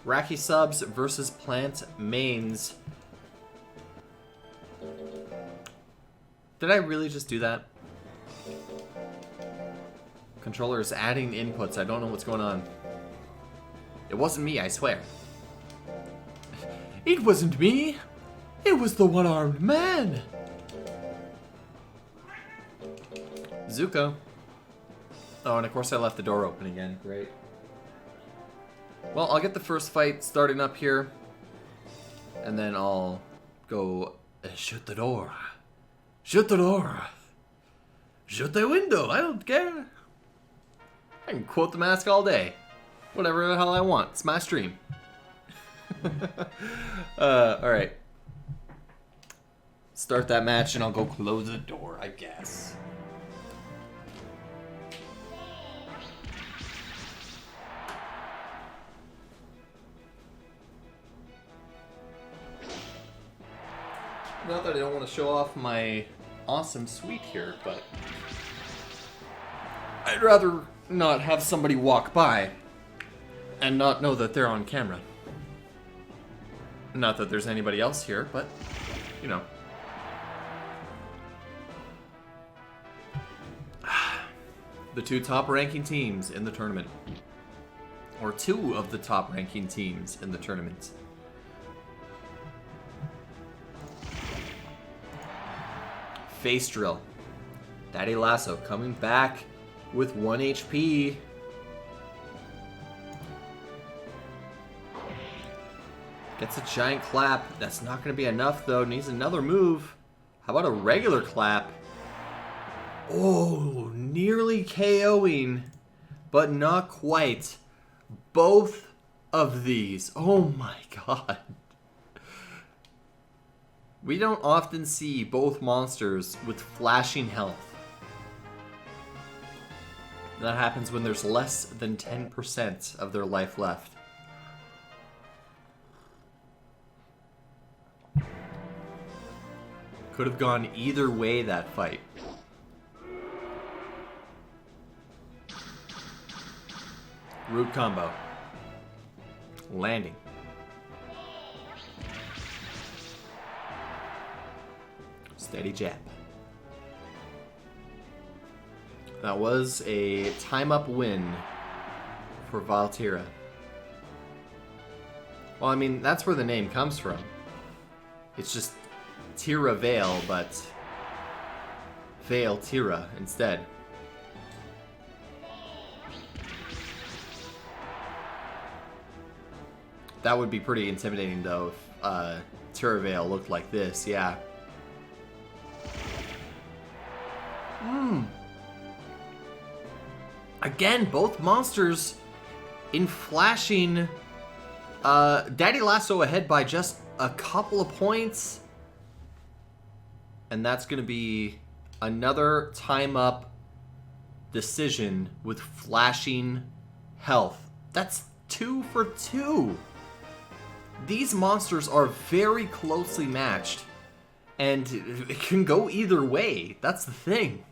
Racky subs versus plant mains. Did I really just do that? Controller is adding inputs. I don't know what's going on. It wasn't me, I swear. It wasn't me. It was the one-armed man. Zuko. Oh, and of course I left the door open again. Great. Well, I'll get the first fight starting up here. And then I'll go shoot the door. Shoot the door. Shoot the window. I don't care. I can quote the mask all day. Whatever the hell I want. It's my stream. Alright. Start that match and I'll go close the door, I guess. Not that I don't want to show off my awesome suite here, but I'd rather not have somebody walk by and not know that they're on camera. Not that there's anybody else here, but, you know. The two top-ranking teams in the tournament. Or two of the top-ranking teams in the tournament. Face drill. Daddy Lasso coming back with 1 HP. Gets a giant clap. That's not going to be enough, though. Needs another move. How about a regular clap? Oh, nearly KOing, but not quite. Both of these. Oh my god. We don't often see both monsters with flashing health. That happens when there's less than 10% of their life left. Could have gone either way, that fight. Root combo. Landing. Steady jab. That was a time-up win for Valtira. Well, I mean, that's where the name comes from. It's just Tira Vale, but Vale Tira instead. That would be pretty intimidating, though, if Tira Vale looked like this, yeah. Again, both monsters in flashing. Daddy Lasso ahead by just a couple of points. And that's going to be another time-up decision with flashing health. That's 2 for 2. These monsters are very closely matched. And it can go either way. That's the thing.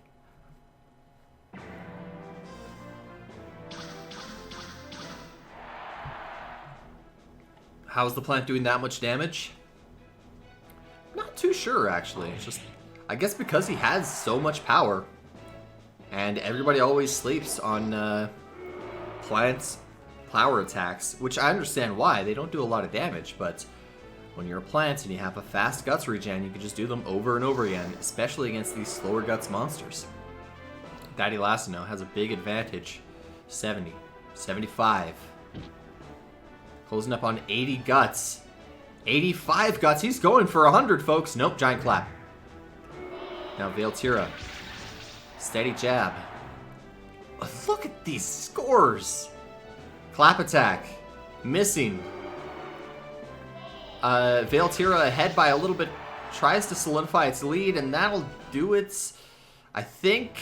How's the plant doing that much damage? Not too sure, actually. It's just, I guess because he has so much power. And everybody always sleeps on plants' power attacks, which I understand why. They don't do a lot of damage, but when you're a plant and you have a fast guts regen, you can just do them over and over again, especially against these slower guts monsters. Daddy Lasso now has a big advantage. 70, 75. Closing up on 80 guts. 85 guts. He's going for 100, folks. Nope, giant clap. Now Valtira. Steady jab. Look at these scores. Clap attack. Missing. Valtira ahead by a little bit. Tries to solidify its lead, and that'll do it. I think,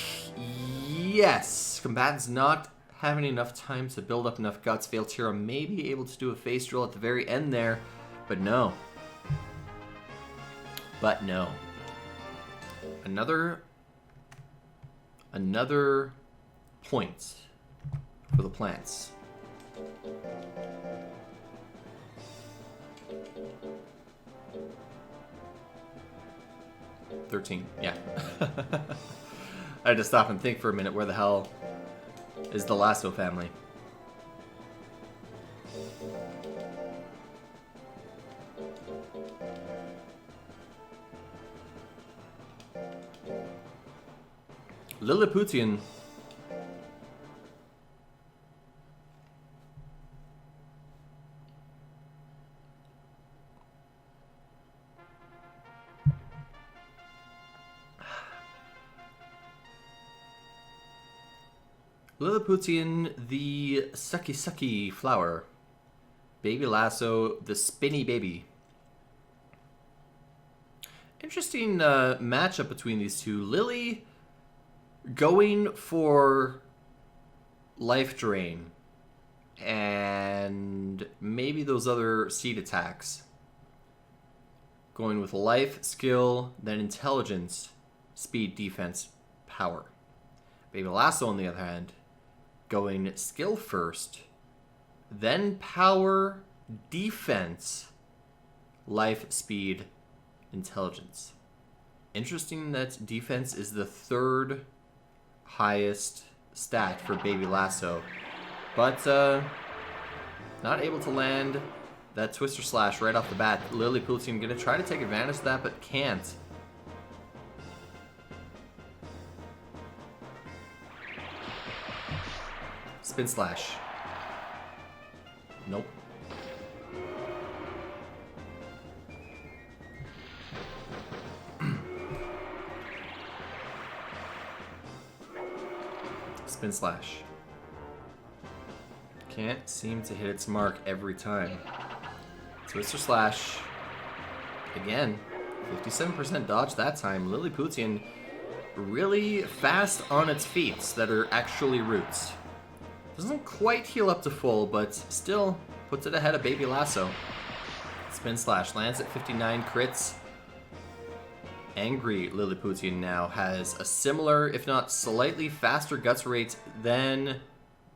yes. Combatant's not having enough time to build up enough guts. Valtira may be able to do a face drill at the very end there, but no. But no. Another point for the plants. 13, yeah. I had to stop and think for a minute, where the hell is the Lasso family? Lilliputian. Lilliputian, the sucky flower. Baby Lasso, the spinny baby. Interesting matchup between these two. Lily going for life drain and maybe those other seed attacks. Going with life, skill, then intelligence, speed, defense, power. Baby Lasso, on the other hand, going skill first, then power, defense, life, speed, intelligence. Interesting that defense is the third highest stat for Baby Lasso, but not able to land that Twister Slash right off the bat. Lilliputian gonna try to take advantage of that, but can't. Spin Slash. Nope. Spin Slash. Can't seem to hit its mark every time. Twister Slash. Again, 57% dodge that time. Lilliputian really fast on its feet that are actually roots. Doesn't quite heal up to full, but still puts it ahead of Baby Lasso. Spin Slash lands at 59 crits. Angry Lilliputian now has a similar, if not slightly faster guts rate than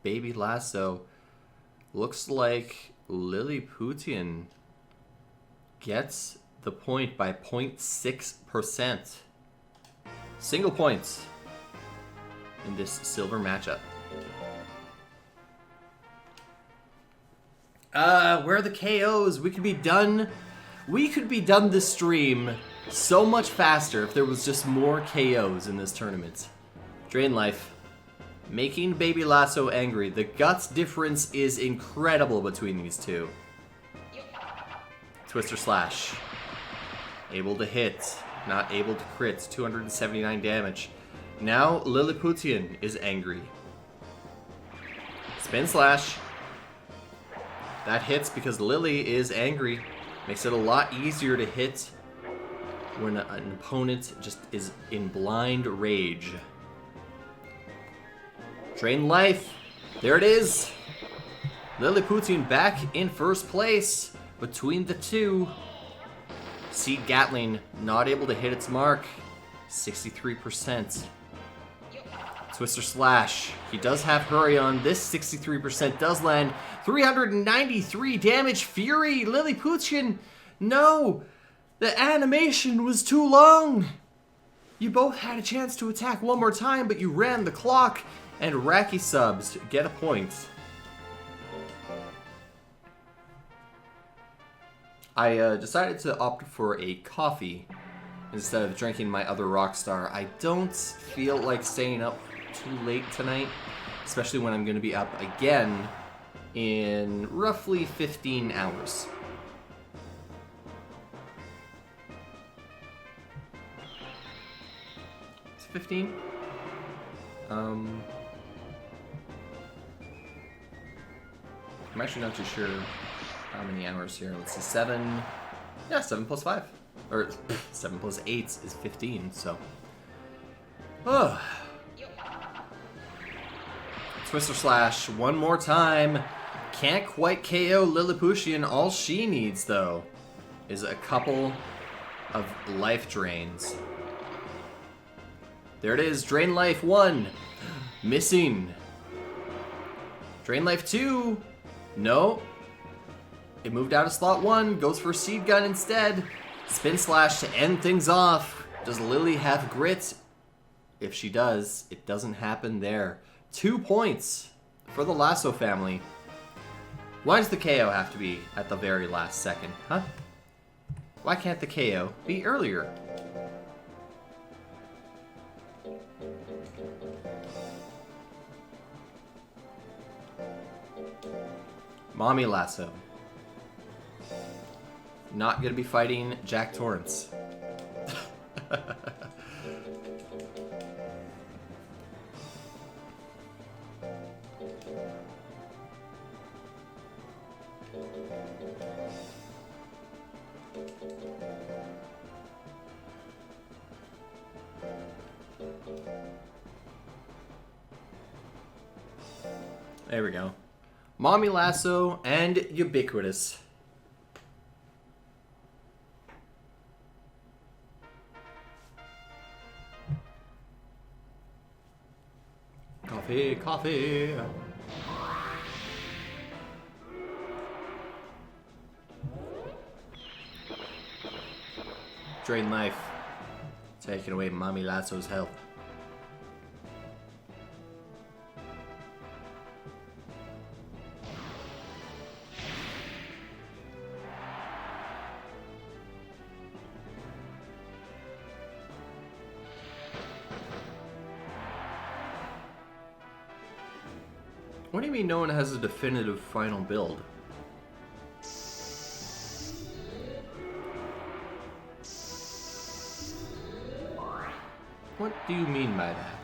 Baby Lasso. Looks like Lilliputian gets the point by 0.6%. Single points in this silver matchup. Where are the KOs? We could be done this stream so much faster if there was just more KOs in this tournament. Drain life. Making Baby Lasso angry. The guts difference is incredible between these two. Twister Slash. Able to hit. Not able to crit. 279 damage. Now Lilliputian is angry. Spin Slash. That hits because Lily is angry. Makes it a lot easier to hit when an opponent just is in blind rage. Drain life. There it is. Lilliputian back in first place between the two. Seed Gatling not able to hit its mark. 63%. Twister Slash. He does have Hurry on. This 63% does land 393 damage. Fury. Lilliputian. No. The animation was too long. You both had a chance to attack one more time, but you ran the clock. And Racky subs get a point. I decided to opt for a coffee instead of drinking my other Rockstar. I don't feel like staying up too late tonight, especially when I'm going to be up again in roughly 15 hours. It's 15? I'm actually not too sure how many hours here. Let's see, 7. Yeah, 7 plus 5. Or 7 plus 8 is 15, so. Oh. Twister Slash one more time. Can't quite KO Lilliputian. All she needs, though, is a couple of life drains. There it is. Drain life 1. Missing. Drain life 2. No. It moved out of slot 1. Goes for Seed Gun instead. Spin Slash to end things off. Does Lily have grit? If she does, it doesn't happen there. 2 points for the Lasso family. Why does the KO have to be at the very last second, huh? Why can't the KO be earlier? Mommy Lasso. Not gonna be fighting Jack Torrance. There we go. Mommy Lasso and Ubiquitous. Coffee, coffee. Drain life. Taking away Mommy Lasso's health. What do you mean no one has a definitive final build? What do you mean by that?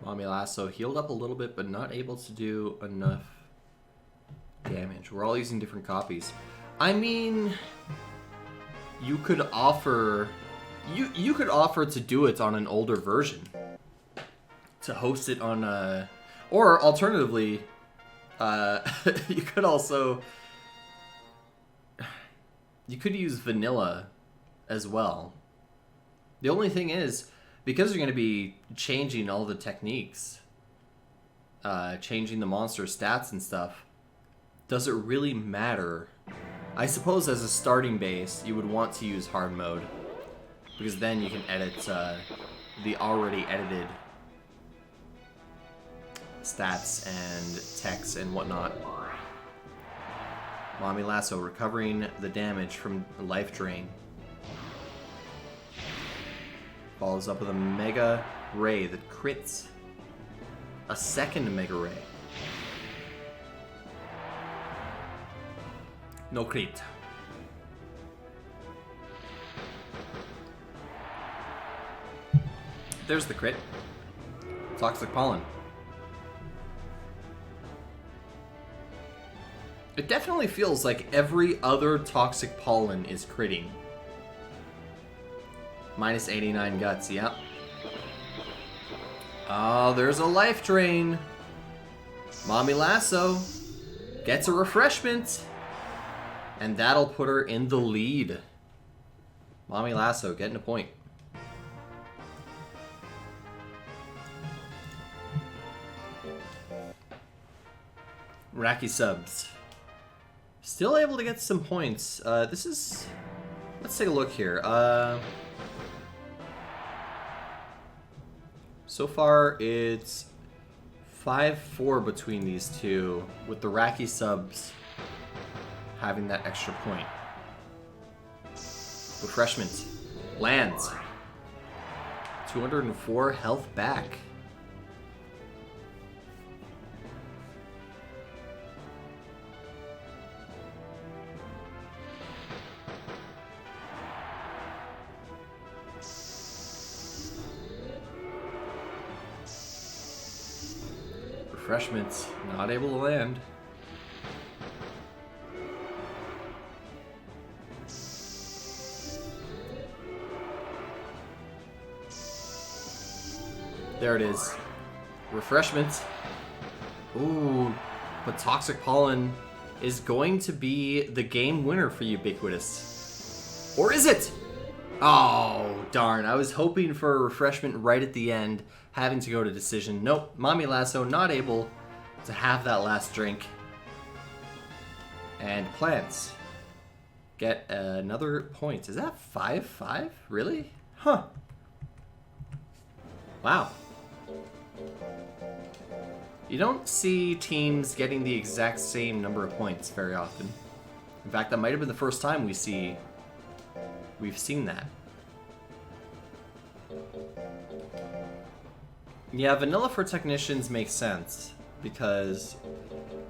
Mommy Lasso healed up a little bit, but not able to do enough damage. We're all using different copies. I mean, you could offer... You could offer to do it on an older version. To host it on a... Or, alternatively, you could also... You could use vanilla as well. The only thing is, because you're going to be changing all the techniques, changing the monster stats and stuff, does it really matter? I suppose as a starting base, you would want to use hard mode, because then you can edit the already edited stats and text and whatnot. Mommy Lasso recovering the damage from life drain. Follows up with a Mega Ray that crits. A second Mega Ray. No crit. There's the crit. Toxic Pollen. It definitely feels like every other Toxic Pollen is critting. Minus 89 guts, yep. Oh, there's a life drain. Mommy Lasso gets a refreshment. And that'll put her in the lead. Mommy Lasso getting a point. Racky subs. Still able to get some points. This is... Let's take a look here. So far, it's 5-4 between these two, with the Racky subs having that extra point. Refreshment. Lands. 204 health back. Refreshments, not able to land. There it is. Refreshments. Ooh, but Toxic Pollen is going to be the game winner for Ubiquitous. Or is it? Oh, darn. I was hoping for a refreshment right at the end, having to go to decision. Nope. Mommy Lasso not able to have that last drink. And plants get another point. Is that 5-5? Really? Huh. Wow. You don't see teams getting the exact same number of points very often. In fact, that might have been the first time we've seen that. Yeah, vanilla for technicians makes sense because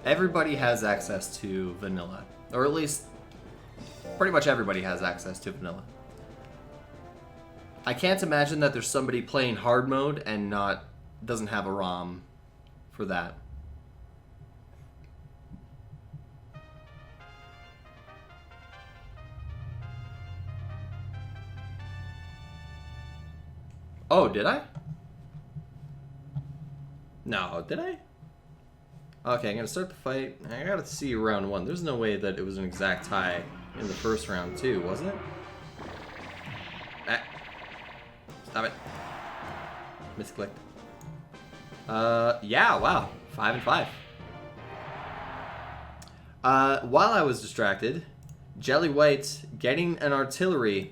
everybody has access to vanilla, or at least pretty much everybody has access to vanilla. I can't imagine that there's somebody playing hard mode and doesn't have a ROM for that. Oh, did I? No, did I? Okay, I'm gonna start the fight. I gotta see round one. There's no way that it was an exact tie in the first round too, wasn't it? Ah. Stop it. Misclicked. Yeah, wow. 5-5. While I was distracted, Jelly White getting an artillery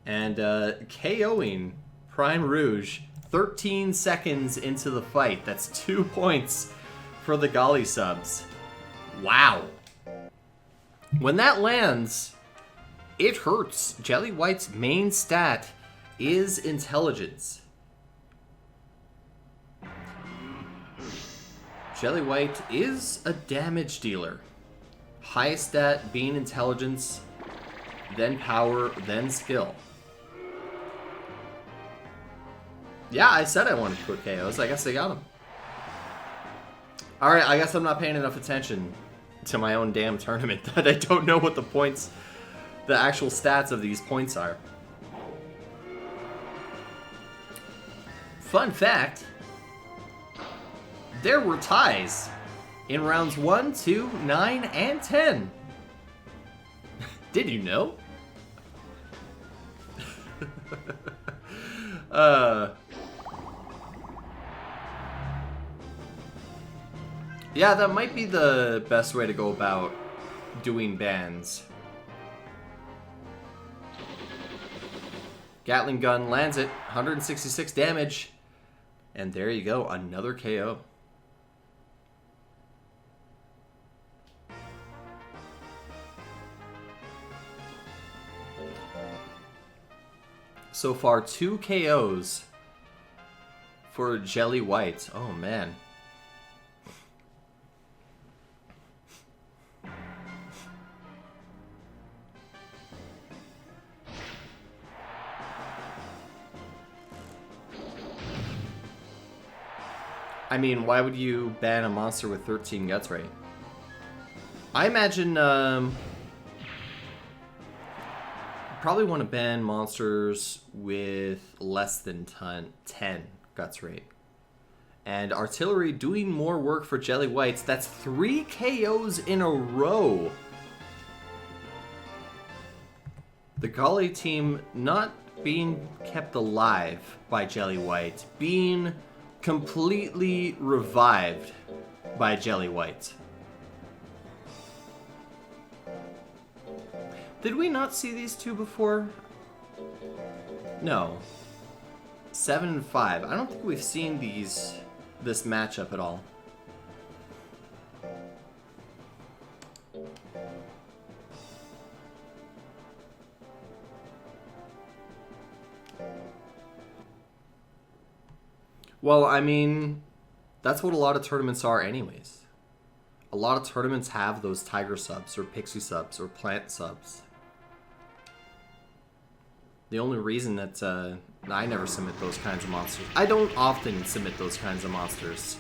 and KOing Prime Rouge 13 seconds into the fight. That's 2 points for the Golly subs. Wow. When that lands, it hurts. Jelly White's main stat is intelligence. Jelly White is a damage dealer. Highest stat being intelligence, then power, then skill. Yeah, I said I wanted quick KOs. I guess I got them. Alright, I guess I'm not paying enough attention to my own damn tournament that I don't know what the actual stats of these points are. Fun fact, there were ties in rounds 1, 2, 9, and 10. Did you know? Yeah, that might be the best way to go about doing bans. Gatling gun lands it, 166 damage. And there you go, another KO. So far, 2 KOs for Jelly White. Oh, man. I mean, why would you ban a monster with 13 guts rate? I imagine, probably want to ban monsters with less than 10 guts rate. And artillery doing more work for Jelly Whites. That's 3 KOs in a row. The Golly team not being kept alive by Jelly White, being completely revived by Jelly White. Did we not see these two before? No. 7 and 5. I don't think we've seen this matchup at all. Well, I mean, that's what a lot of tournaments are anyways. A lot of tournaments have those tiger subs or pixie subs or plant subs. The only reason that I never submit those kinds of monsters, I don't often submit those kinds of monsters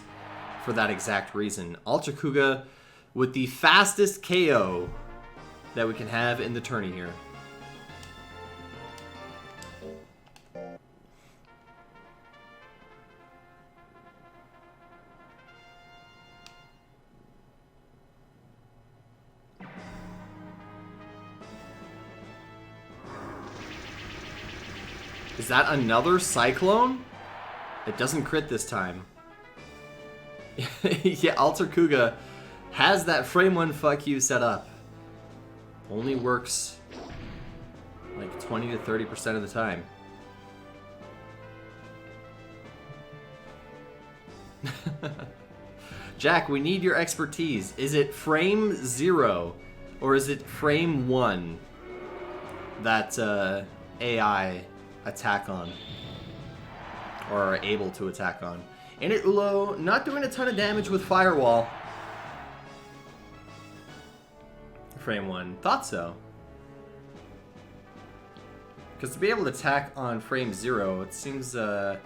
for that exact reason. Ultra Kuga with the fastest KO that we can have in the tourney here. Is that another Cyclone? It doesn't crit this time. Yeah, Alter Kuga has that frame 1 fuck you set up. Only works like 20 to 30% of the time. Jack, we need your expertise. Is it frame 0 or is it frame 1 that AI attack on? Or are able to attack on? Init Ulo not doing a ton of damage with Firewall. Frame 1. Thought so. Because to be able to attack on frame 0, it seems a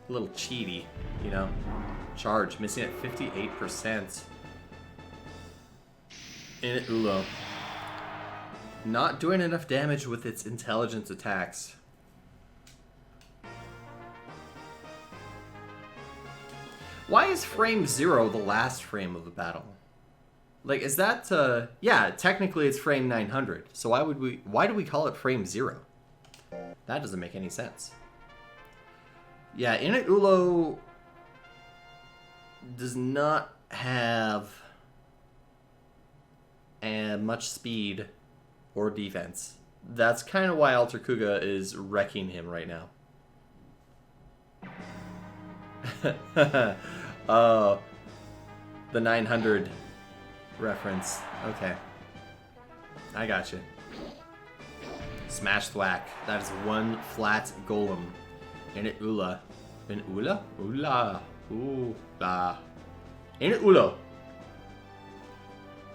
little cheaty, you know? Charge, missing at 58%. Init Ulo. Not doing enough damage with its intelligence attacks. Why is frame 0 the last frame of the battle? Like, is that, yeah, technically it's frame 900. So why do we call it frame 0? That doesn't make any sense. Yeah, Init Ulo does not have much speed or defense. That's kind of why Alter Kuga is wrecking him right now. Oh, the 900 reference. Okay. I got you. Smash thwack. That is one flat golem. Init Ula. In Ula? Ula. Ula. Init Ulo.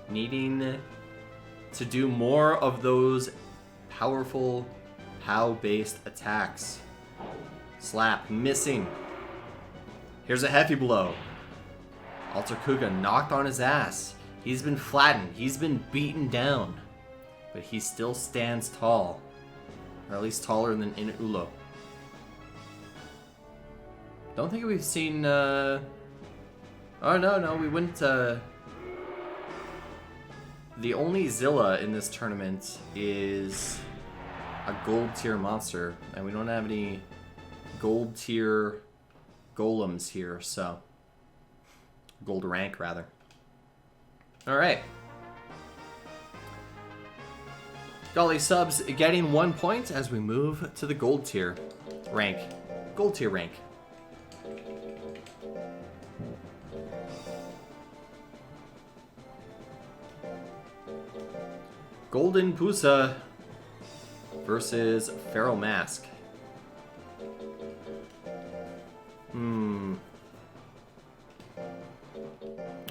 Needing to do more of those powerful POW-based attacks. Slap. Missing. Here's a heavy blow. Alter Kuga knocked on his ass. He's been flattened. He's been beaten down. But he still stands tall. Or at least taller than Init Ulo. Don't think we've seen, Oh, no, we wouldn't, The only Zilla in this tournament is a gold tier monster. And we don't have any gold tier golems here, so... Gold rank, rather. Alright. Golly subs getting 1 point as we move to the gold tier rank. Gold tier rank. Golden Pusa versus Feral Mask.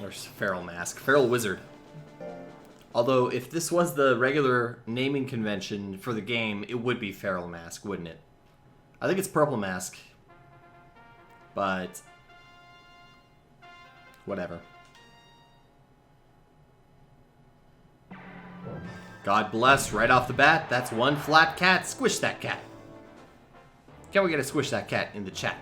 Or Feral Mask. Feral Wizard. Although, if this was the regular naming convention for the game, it would be Feral Mask, wouldn't it? I think it's Purple Mask. But... whatever. God bless, right off the bat, that's one flat cat. Squish that cat. Can we get a squish that cat in the chat?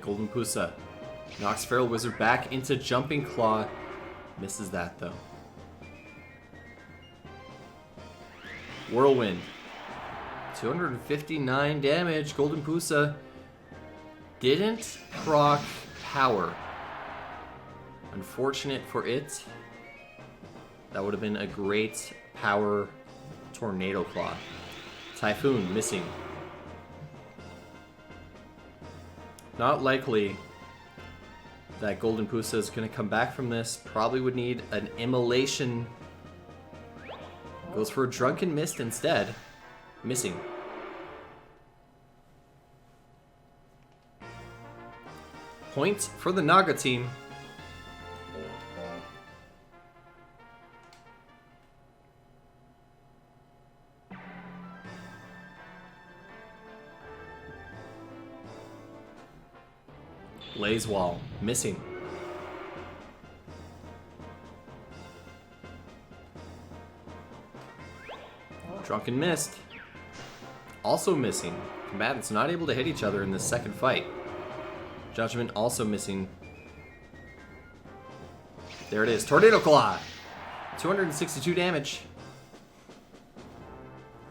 Golden Pusa knocks Feral Wizard back into Jumping Claw. Misses that, though. Whirlwind. 259 damage. Golden Pusa didn't proc power. Unfortunate for it. That would have been a great power Tornado Claw. Typhoon missing. Not likely that Golden Pusa is going to come back from this. Probably would need an immolation. Goes for a Drunken Mist instead. Missing. Point for the Naga team. Blaze Wall, missing. Drunken Mist, also missing. Combatants not able to hit each other in this second fight. Judgment also missing. There it is. Tornado Claw. 262 damage.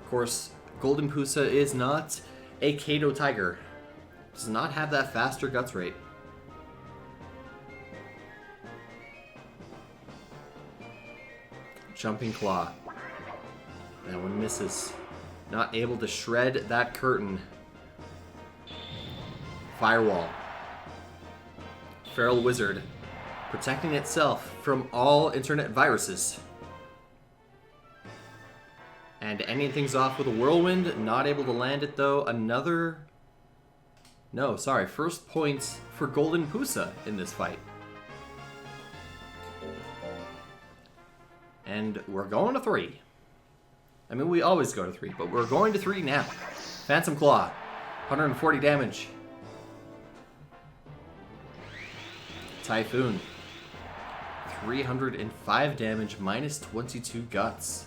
Of course, Golden Pusa is not a Kato Tiger. Does not have that faster guts rate. Jumping Claw. That one misses. Not able to shred that curtain. Firewall. Feral Wizard. Protecting itself from all internet viruses. And ending things off with a Whirlwind. Not able to land it though. Another... No, sorry. First points for Golden Pusa in this fight. And we're going to 3. I mean, we always go to 3, but we're going to 3 now. Phantom Claw. 140 damage. Typhoon. 305 damage, minus 22 guts.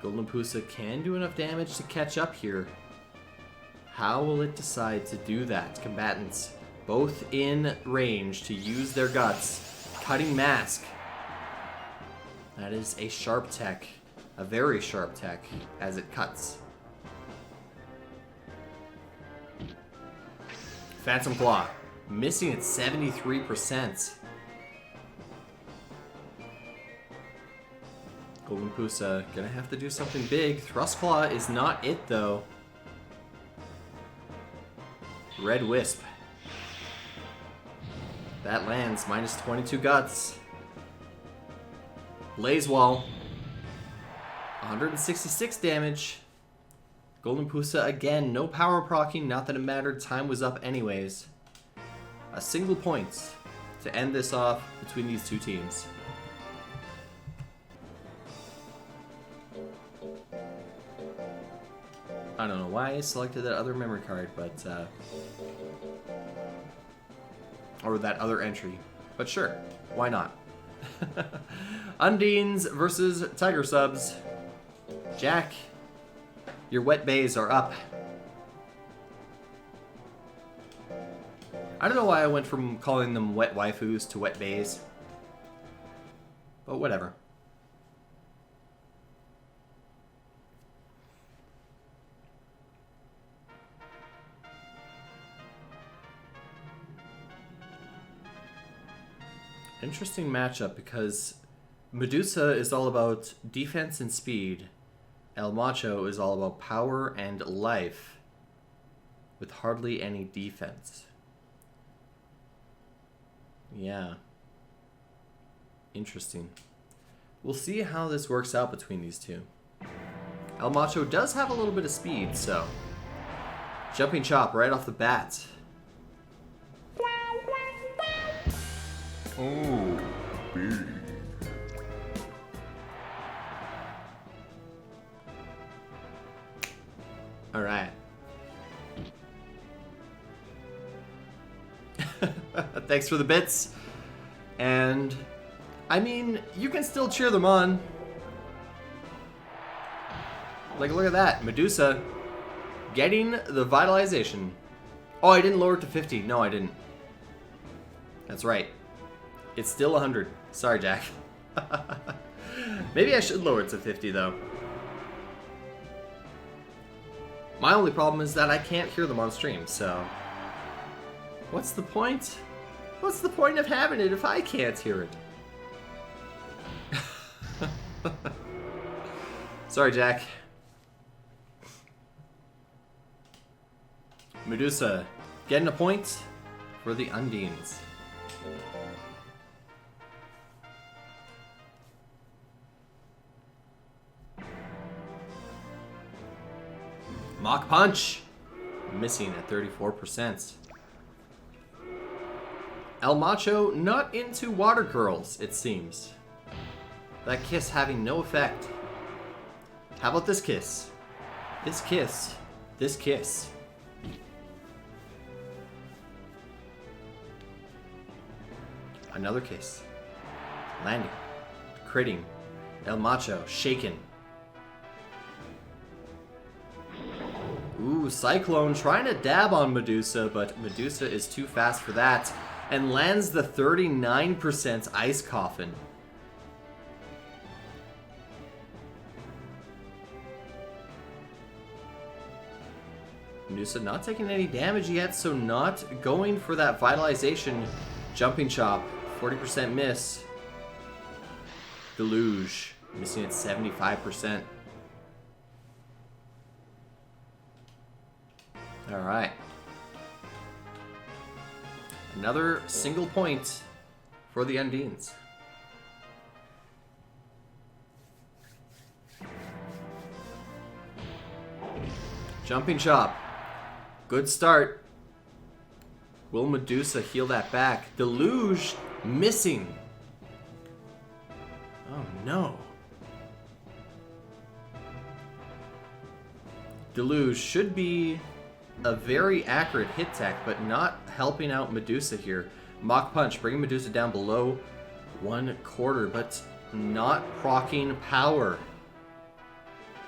Golden Pusa can do enough damage to catch up here. How will it decide to do that? Combatants, both in range to use their guts. Cutting Mask. That is a sharp tech. A very sharp tech as it cuts. Phantom Claw. Missing at 73%. Golden Pusa gonna have to do something big. Thrust Claw is not it though. Red Wisp. That lands, minus 22 guts. Blaze Wall. 166 damage. Golden Pusa again, no power proccing, not that it mattered, time was up anyways. A single point to end this off between these two teams. I don't know why I selected that other memory card, but or that other entry, but sure, why not? Undines versus Tiger Subs. Jack, your wet bays are up. I don't know why I went from calling them wet waifus to wet bays, but whatever. Interesting matchup because Medusa is all about defense and speed. El Macho is all about power and life with hardly any defense. Yeah. Interesting. We'll see how this works out between these two. El Macho does have a little bit of speed, so... Jumping Chop right off the bat. Oh, big. All right. Thanks for the bits. And, I mean, you can still cheer them on. Like, look at that. Medusa getting the vitalization. Oh, I didn't lower it to 50. No, I didn't. That's right. It's still 100. Sorry, Jack. Maybe I should lower it to 50, though. My only problem is that I can't hear them on stream, so... What's the point? What's the point of having it if I can't hear it? Sorry, Jack. Medusa getting a point for the Undines. Mach Punch, missing at 34%. El Macho not into water girls, it seems. That kiss having no effect. How about this kiss? This kiss. This kiss. Another kiss. Landing. Critting. El Macho shaken. Ooh, Cyclone trying to dab on Medusa, but Medusa is too fast for that and lands the 39% Ice Coffin. Medusa not taking any damage yet, so not going for that Vitalization. Jumping Chop, 40% miss. Deluge, missing at 75%. Alright. Another single point for the Undines. Jumping Chop. Good start. Will Medusa heal that back? Deluge missing. Oh no. Deluge should be a very accurate hit tech, but not helping out Medusa here. Mach Punch, bringing Medusa down below 1/4, but not proccing power.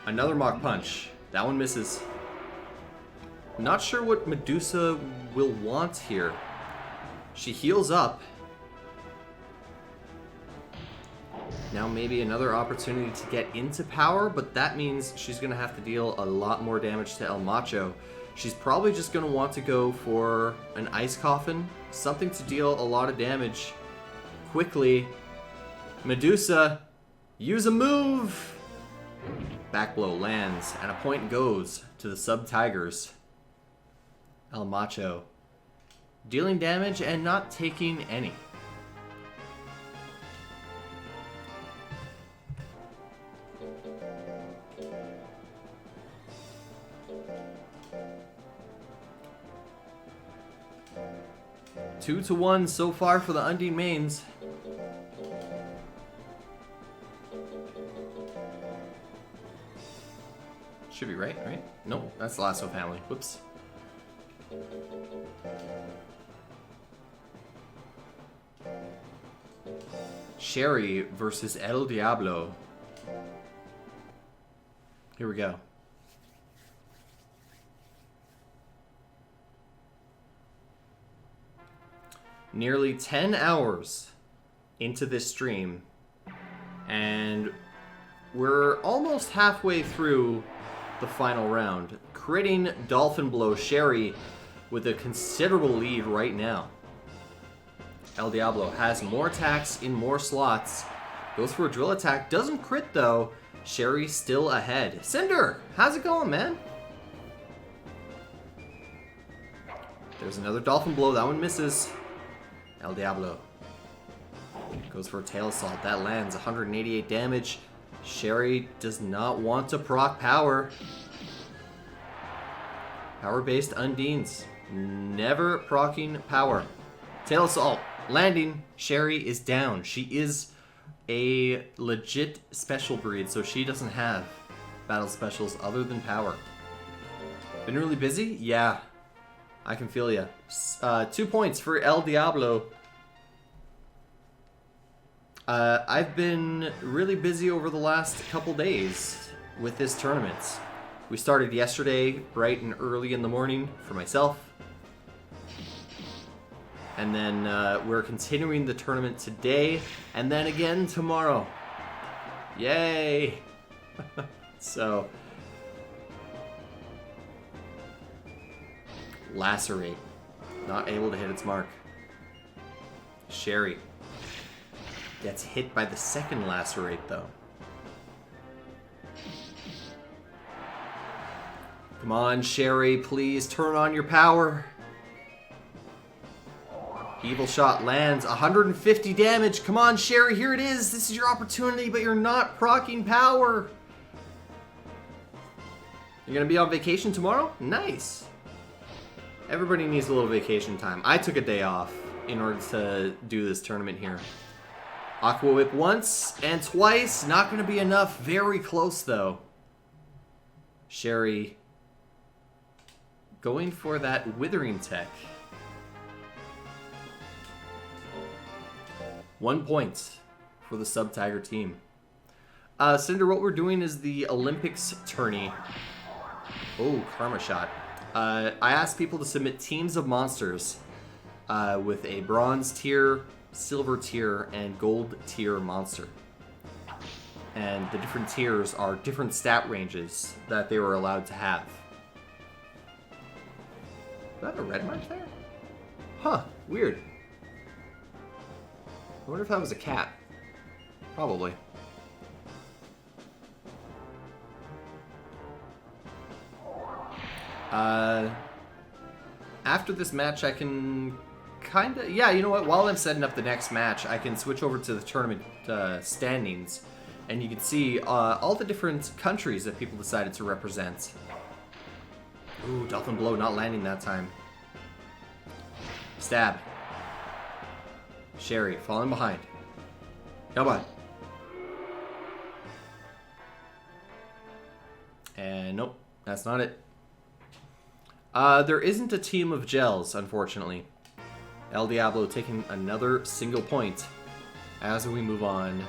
Another Mach Punch. That one misses. Not sure what Medusa will want here. She heals up. Now maybe another opportunity to get into power, but that means she's going to have to deal a lot more damage to El Macho. She's probably just going to want to go for an Ice Coffin, something to deal a lot of damage quickly. Medusa, use a move! Back blow lands, and a point goes to the Sub-Tigers. El Macho dealing damage and not taking any. Two to one so far for the Undine mains. Should be right? Nope, that's the Lasso family. Whoops. Sherry versus El Diablo. Here we go. Nearly 10 hours into this stream, and we're almost halfway through the final round. Critting Dolphin Blow Sherry with a considerable lead right now. El Diablo has more attacks in more slots. Goes for a drill attack. Doesn't crit though. Sherry still ahead. Cinder, how's it going, man? There's another Dolphin Blow. That one misses. El Diablo goes for a Tail Assault. That lands 188 damage. Sherry does not want to proc power. Power-based Undines. Never proccing power. Tail Assault. Landing. Sherry is down. She is a legit special breed, so she doesn't have battle specials other than power. Been really busy? Yeah. I can feel ya. 2 points for El Diablo. I've been really busy over the last couple days with this tournament. We started yesterday bright and early in the morning for myself. And then we're continuing the tournament today and then again tomorrow. Yay! So, Lacerate. Not able to hit its mark. Sherry gets hit by the second Lacerate, though. Come on, Sherry, please turn on your power. Evil Shot lands 150 damage. Come on, Sherry, here it is. This is your opportunity, but you're not proccing power. You're gonna be on vacation tomorrow? Nice. Everybody needs a little vacation time. I took a day off in order to do this tournament here. Aqua Whip once and twice. Not going to be enough. Very close, though. Sherry going for that Withering Tech. 1 point for the Sub-Tiger team. Cinder, what we're doing is the Olympics tourney. Oh, Karma Shot. I asked people to submit teams of monsters with a bronze tier, silver tier, and gold tier monster. And the different tiers are different stat ranges that they were allowed to have. Is that a red mark there? Huh, weird. I wonder if that was a cat. Probably. After this match, I can kinda... Yeah, you know what? While I'm setting up the next match, I can switch over to the tournament standings. And you can see all the different countries that people decided to represent. Ooh, Dolphin Blow not landing that time. Stab. Sherry, falling behind. Come on. And nope, that's not it. There isn't a team of gels, unfortunately. El Diablo taking another single point as we move on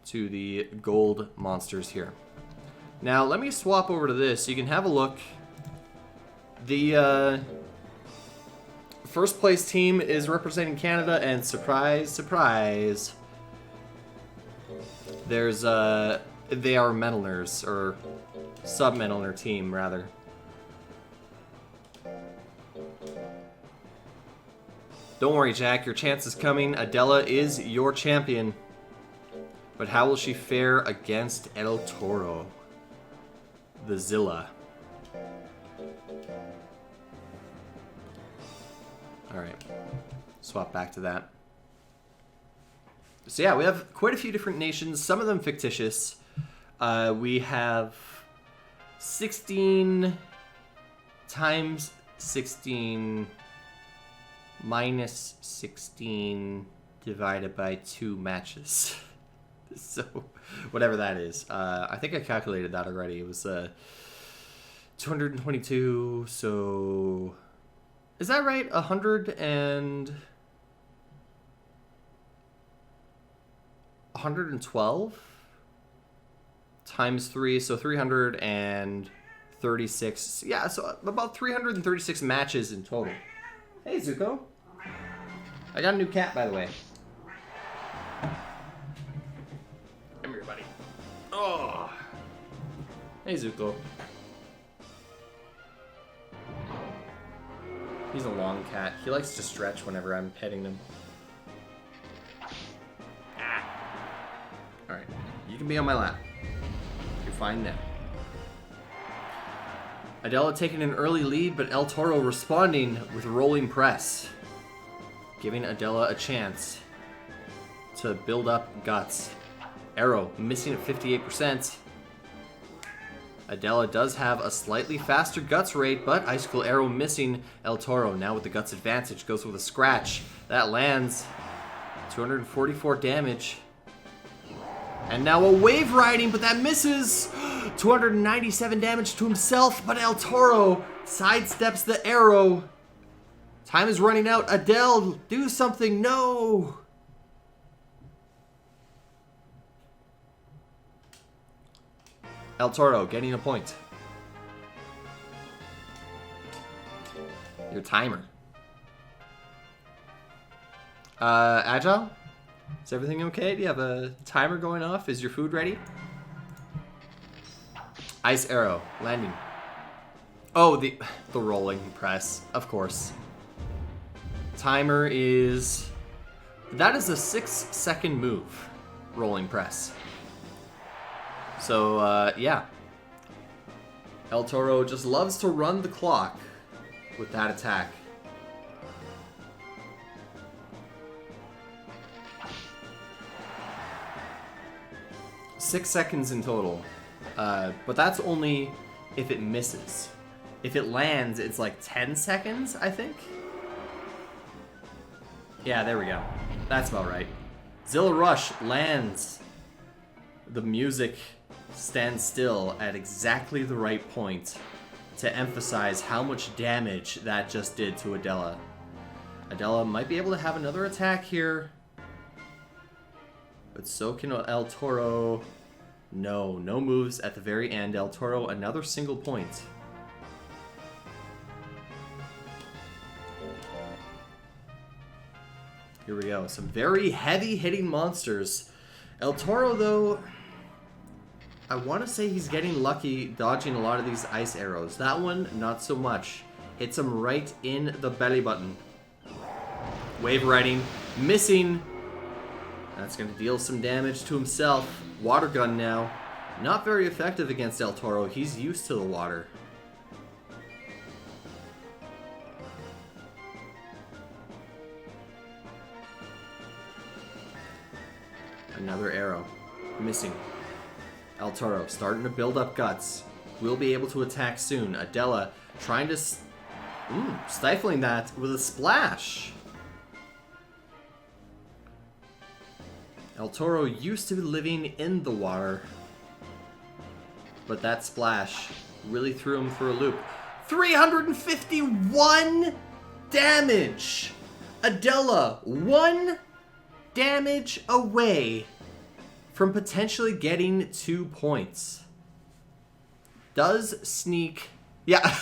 to the gold monsters here. Now, let me swap over to this so you can have a look. The first place team is representing Canada, and surprise, surprise, there's they are Metalners, or sub-Metalner team, rather. Don't worry, Jack, your chance is coming. Adela is your champion. But how will she fare against El Toro? The Zilla. Alright. Swap back to that. So yeah, we have quite a few different nations, some of them fictitious. We have 16 times 16 minus 16 divided by 2 matches. So, whatever that is. I think I calculated that already. It was 222, so... Is that right? 112 times 3, so 336. Yeah, so about 336 matches in total. Hey, Zuko. I got a new cat, by the way. Come here, buddy. Oh. Hey, Zuko. He's a long cat. He likes to stretch whenever I'm petting him. Ah. Alright, you can be on my lap. You're fine now. Adela taking an early lead, but El Toro responding with rolling press, giving Adela a chance to build up guts. Arrow missing at 58%. Adela does have a slightly faster guts rate, but Icicle Arrow missing. El Toro now with the guts advantage goes with a scratch. That lands. 244 damage. And now a wave riding, but that misses. 297 damage to himself, but El Toro sidesteps the arrow. Time is running out. Adele, do something. No. El Toro getting a point. Your timer. Agile? Is everything okay? Do you have a timer going off? Is your food ready? Ice arrow landing. Oh, the rolling press, of course. Timer is... That is a 6-second move. Rolling press. So, yeah. El Toro just loves to run the clock with that attack. Six seconds in total. But that's only if it misses. If it lands, it's like 10 seconds, I think. Yeah, there we go. That's about right. Zilla Rush lands. The music stands still at exactly the right point to emphasize how much damage that just did to Adela. Adela might be able to have another attack here, but so can El Toro. No moves at the very end. El Toro, another single point. Here we go. Some very heavy-hitting monsters. El Toro, though, I want to say he's getting lucky dodging a lot of these ice arrows. That one, not so much. Hits him right in the belly button. Wave riding, missing. That's going to deal some damage to himself. Water gun now. Not very effective against El Toro. He's used to the water. Another arrow. Missing. El Toro starting to build up guts. Will be able to attack soon. Adela trying to... stifling that with a splash. El Toro used to be living in the water. But that splash really threw him for a loop. 351 damage! Adela, 1 damage away from potentially getting 2 points. Does sneak... Yeah.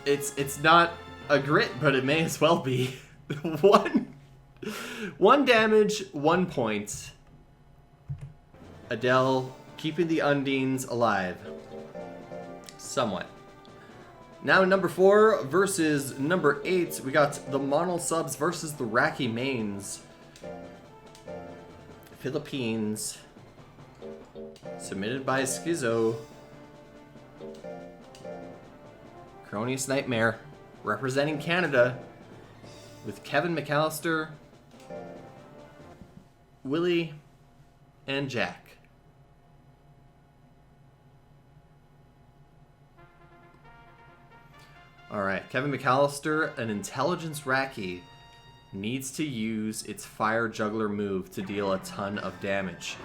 It's not a grit, but it may as well be. One damage, 1 point. Adele keeping the Undines alive. Somewhat. Now number 4 versus number 8. We got the Mono Subs versus the Racky Mains. Philippines. Submitted by Schizo. Cronius Nightmare. Representing Canada. With Kevin McAllister, Willie, and Jack. Alright, Kevin McAllister, an intelligence Racky, needs to use its Fire Juggler move to deal a ton of damage.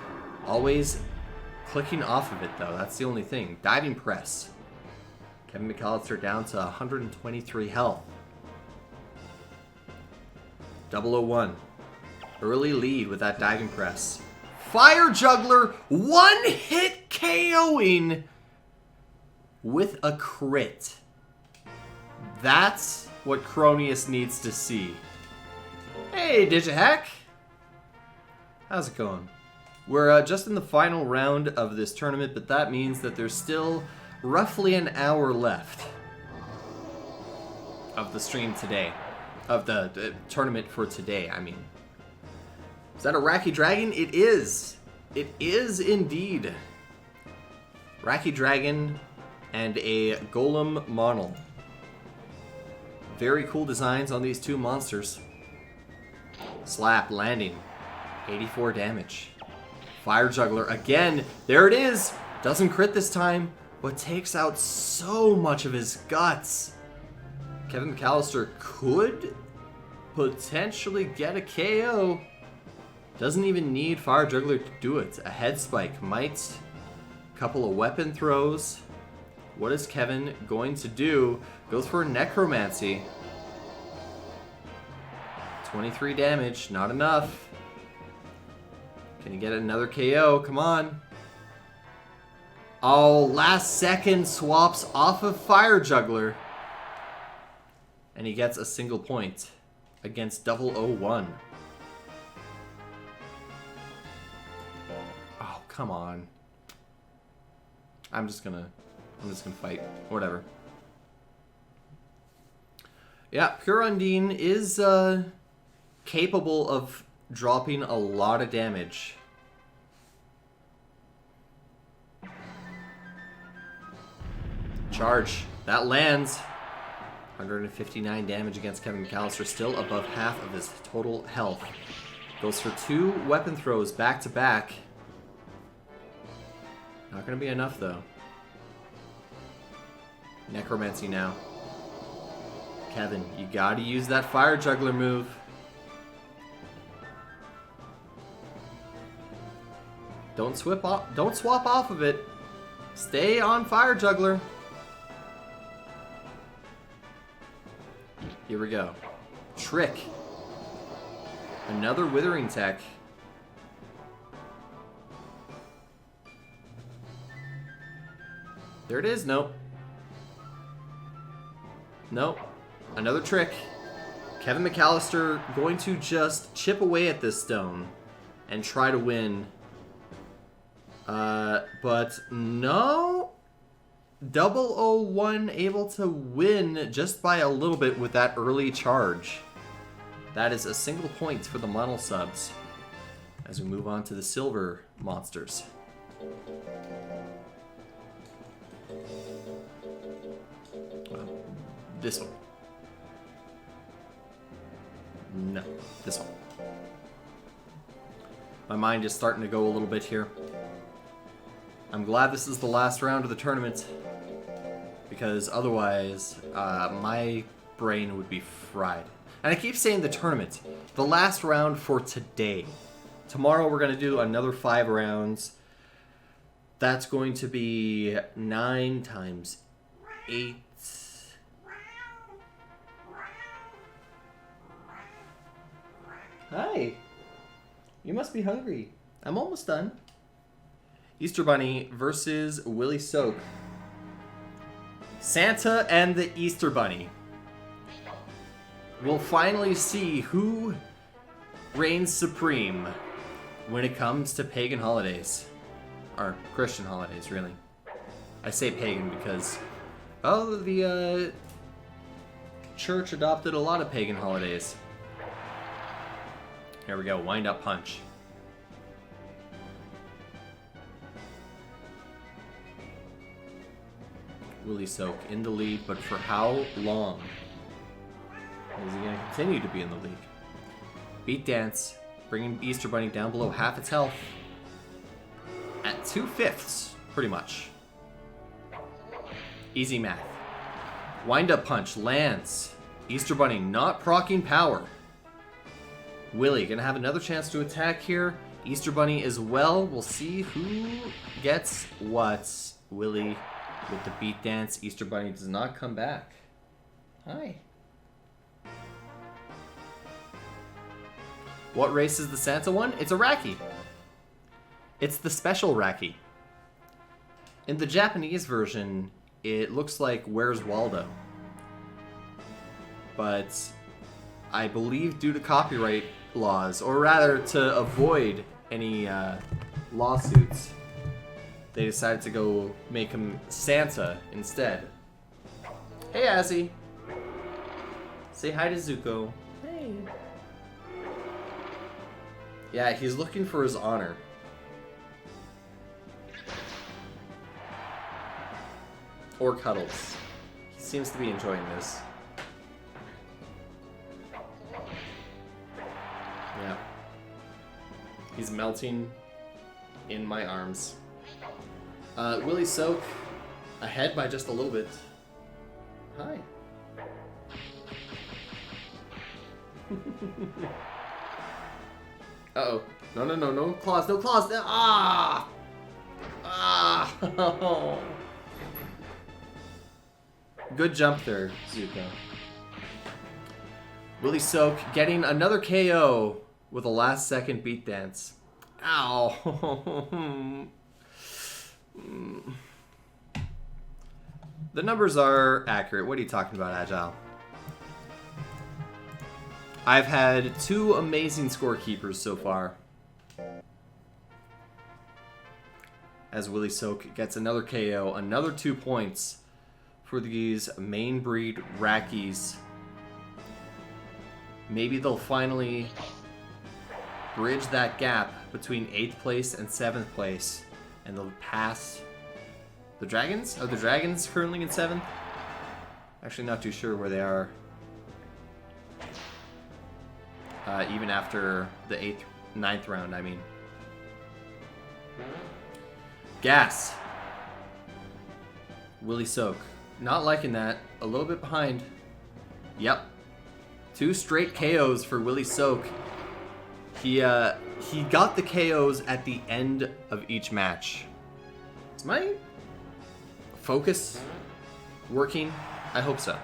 Always clicking off of it, though. That's the only thing. Diving Press. Kevin McAllister down to 123 health. 001. Early lead with that diving press. Fire Juggler, 1-hit KOing with a crit. That's what Cronius needs to see. Hey, Digihack. How's it going? We're just in the final round of this tournament, but that means that there's still roughly an hour left of the stream today. Of the tournament for today, I mean. Is that a Racky Dragon? It is. It is indeed. Racky Dragon and a Golem Monal. Very cool designs on these two monsters. Slap, landing. 84 damage. Fire Juggler, again. There it is. Doesn't crit this time, but takes out so much of his guts. Kevin McAllister could potentially get a KO. Doesn't even need Fire Juggler to do it. A head spike might. Couple of weapon throws. What is Kevin going to do? Goes for Necromancy. 23 damage, not enough. Can he get another KO? Come on. Oh, last second swaps off of Fire Juggler. And he gets a single point against 001. Oh, come on. I'm just gonna fight. Whatever. Yeah, Pure Undine is capable of dropping a lot of damage. Charge. That lands. 159 damage against Kevin McAllister, still above half of his total health. Goes for 2 weapon throws back to back. Not going to be enough, though. Necromancy now. Kevin, you got to use that Fire Juggler move. Don't swap off of it. Stay on Fire Juggler. Here we go. Trick. Another Withering Tech. There it is. Nope. Nope. Another trick. Kevin McAllister going to just chip away at this stone and try to win. But no. 001 able to win just by a little bit with that early charge. That is a single point for the model subs as we move on to the silver monsters. This one. No, this one. My mind is starting to go a little bit here. I'm glad this is the last round of the tournament, because otherwise my brain would be fried. And I keep saying the tournament. The last round for today. Tomorrow we're going to do another 5 rounds. That's going to be 9 times 8. Hi. You must be hungry. I'm almost done. Easter Bunny versus Willie Soak. Santa and the Easter Bunny. We'll finally see who reigns supreme when it comes to pagan holidays. Or Christian holidays, really. I say pagan because, oh, the church adopted a lot of pagan holidays. Here we go, wind up punch. Willie Soak in the lead, but for how long? Is he going to continue to be in the lead? Beat Dance, bringing Easter Bunny down below half its health. At 2/5, pretty much. Easy math. Wind up punch lands. Easter Bunny not proccing power. Willie gonna have another chance to attack here. Easter Bunny as well. We'll see who gets what. Willie with the beat dance. Easter Bunny does not come back. Hi. What race is the Santa one? It's a Raki. It's the special Raki. In the Japanese version, it looks like Where's Waldo. But I believe due to copyright laws, or rather to avoid any lawsuits, they decided to go make him Santa instead. Hey, Azzy. Say hi to Zuko. Hey. Yeah, he's looking for his honor. Or cuddles. He seems to be enjoying this. Yeah. He's melting in my arms. Willie Soak ahead by just a little bit. Hi. Uh-oh. No, no, no, no claws, no claws. Ah! Ah! Good jump there, Zuko. Willie Soak getting another KO with a last second beat dance. Ow. The numbers are accurate. What are you talking about, Agile? I've had 2 amazing scorekeepers so far. As Willie Soak gets another KO, another 2 points for these main breed Rakis. Maybe they'll finally bridge that gap between 8th place and 7th place, and they'll pass the Dragons? Are the Dragons currently in 7th? Actually not too sure where they are. Even after the 9th round, I mean. Gas. Willie Soak. Not liking that. A little bit behind. Yep. 2 straight KOs for Willie Soak. He got the KOs at the end of each match. Is my focus working? I hope so.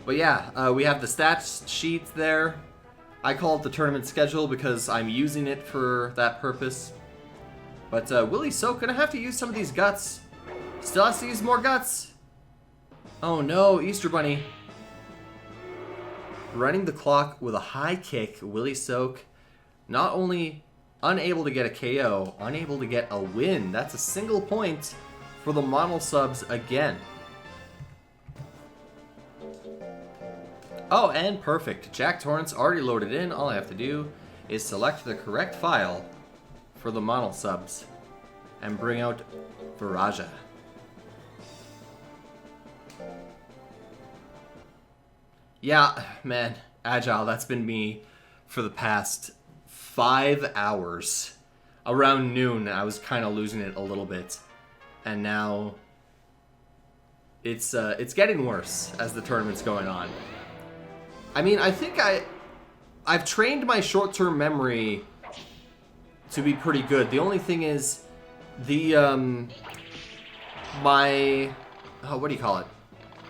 But yeah, we have the stats sheet there. I call it the tournament schedule because I'm using it for that purpose. But Willie Soak gonna have to use some of these guts. Still has to use more guts. Oh no, Easter Bunny. Running the clock with a high kick, Willie Soak. Not only unable to get a KO, unable to get a win. That's a single point for the model subs again. Oh, and perfect. Jack Torrance already loaded in. All I have to do is select the correct file for the model subs and bring out Viraja. Yeah, man, Agile, that's been me for the past 5 hours. Around noon, I was kind of losing it a little bit. And now it's getting worse as the tournament's going on. I mean, I think I've trained my short-term memory to be pretty good. The only thing is what do you call it?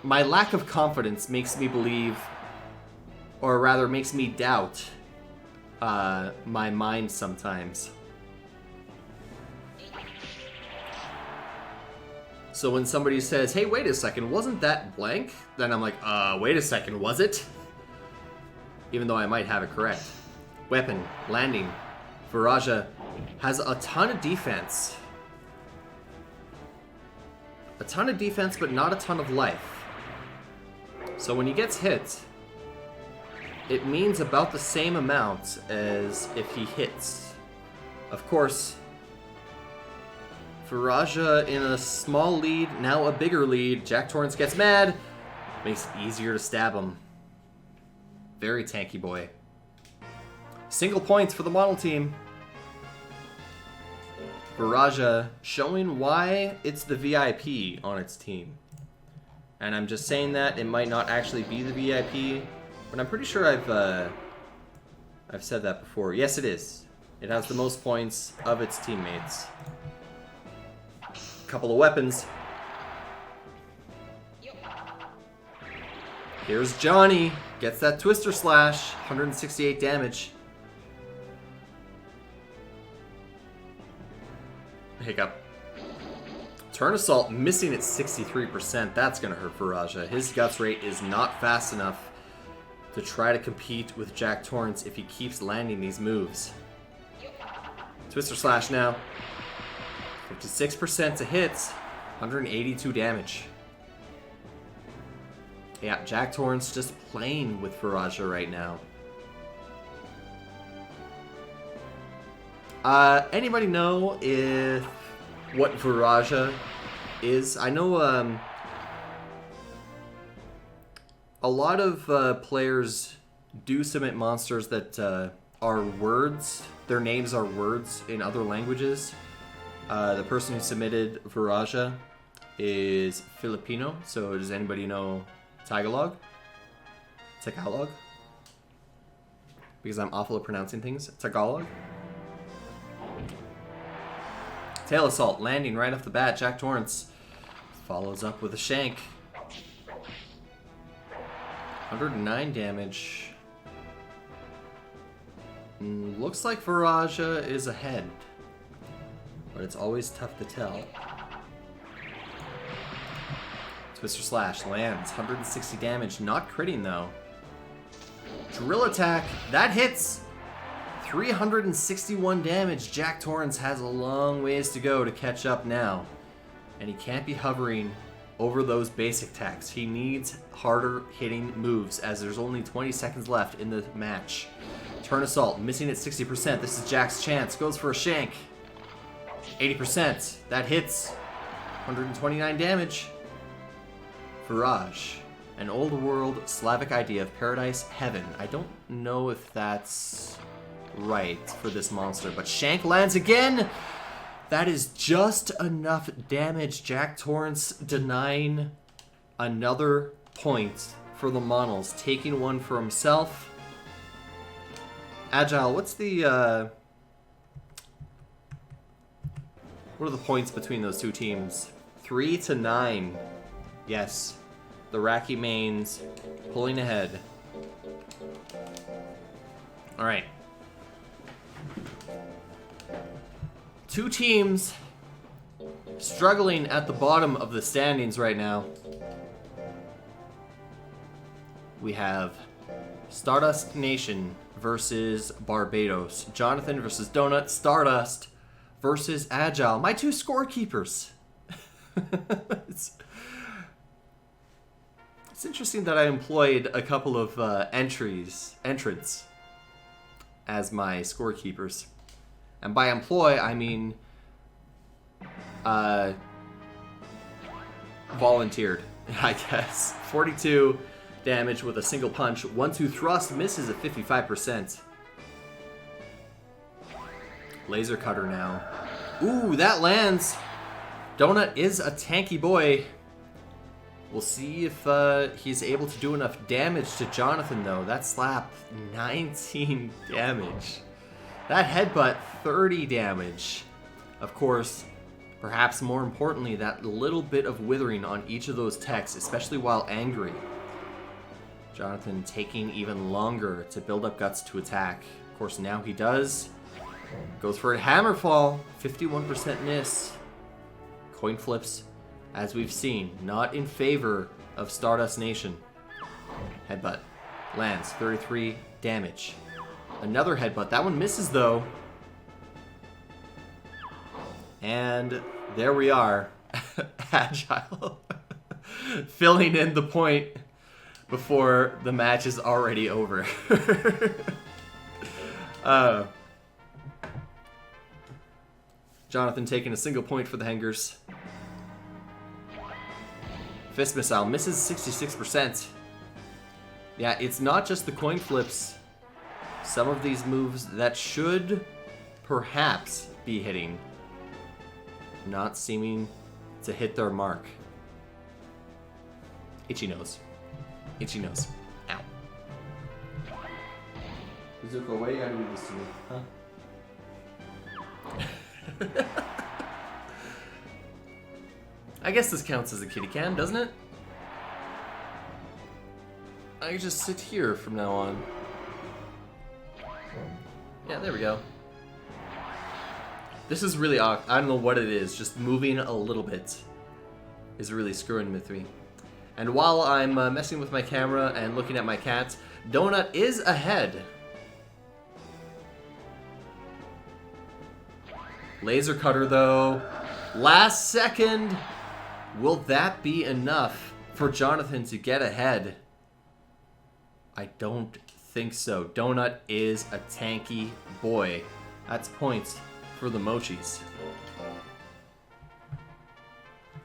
My lack of confidence makes me believe, or rather makes me doubt my mind sometimes. So when somebody says, hey, wait a second, wasn't that blank? Then I'm like, wait a second, was it? Even though I might have it correct. Weapon, landing. Viraja has a ton of defense. A ton of defense, but not a ton of life. So when he gets hit, it means about the same amount as if he hits. Of course, Viraja in a small lead, now a bigger lead. Jack Torrance gets mad. Makes it easier to stab him. Very tanky boy. Single points for the model team. Viraja showing why it's the VIP on its team. And I'm just saying that it might not actually be the VIP, but I'm pretty sure I've said that before. Yes, it is. It has the most points of its teammates. Couple of weapons. Here's Johnny. Gets that Twister Slash. 168 damage. Hiccup. Turn Assault missing at 63%. That's going to hurt Viraja. His guts rate is not fast enough to try to compete with Jack Torrance if he keeps landing these moves. Twister Slash now. 56% to hits. 182 damage. Yeah, Jack Torrance just playing with Viraja right now. Anybody know what Viraja is? I know a lot of players do submit monsters that are words. Their names are words in other languages. The person who submitted Viraja is Filipino, so does anybody know Tagalog? Tagalog? Because I'm awful at pronouncing things. Tagalog? Tail Assault, landing right off the bat. Jack Torrance follows up with a shank. 109 damage. Looks like Viraja is ahead, but it's always tough to tell. Twister Slash lands, 160 damage, not critting though. Drill Attack, that hits! 361 damage. Jack Torrance has a long ways to go to catch up now. And he can't be hovering over those basic attacks. He needs harder hitting moves as there's only 20 seconds left in the match. Turn Assault, missing at 60%. This is Jack's chance. Goes for a shank. 80%. That hits. 129 damage. Viraj. An old world Slavic idea of paradise, heaven. I don't know if that's right for this monster, but shank lands again. That is just enough damage. Jack Torrance denying another point for the Monals, taking one for himself. Agile, what's the what are the points between those two teams? 3-9. Yes, the Racky Mains pulling ahead. All right. Two teams struggling at the bottom of the standings right now. we have Stardust Nation versus Barbados. Jonathan versus Donut. Stardust versus Agile. My two scorekeepers. It's interesting that I employed a couple of entrants as my scorekeepers. And by employ, I mean volunteered, I guess. 42 damage with a single punch. 1-2 thrust misses at 55%. Laser cutter now. Ooh, that lands. Donut is a tanky boy. We'll see if he's able to do enough damage to Jonathan, though. That slap, 19 damage. That headbutt, 30 damage. Of course, perhaps more importantly, that little bit of withering on each of those techs, especially while angry. Jonathan taking even longer to build up guts to attack. Of course, now he does. Goes for a hammerfall, 51% miss. Coin flips, as we've seen, not in favor of Stardust Nation. Headbutt. Lands. 33 damage. Another headbutt. That one misses, though. And there we are. Agile. Filling in the point before the match is already over. Jonathan taking a single point for the hangers. Fist Missile misses 66%. Yeah, it's not just the coin flips. Some of these moves that should perhaps be hitting, not seeming to hit their mark. Itchy nose. Itchy nose. Ow. Izuka, why you gotta do this to me? Huh? I guess this counts as a kitty can, doesn't it? I can just sit here from now on. Yeah, there we go. This is really awkward. I don't know what it is. Just moving a little bit is really screwing with me. And while I'm messing with my camera and looking at my cat, Donut is ahead. Laser cutter, though. Last second. Will that be enough for Jonathan to get ahead? I don't think so. Donut is a tanky boy. That's points for the Mochis.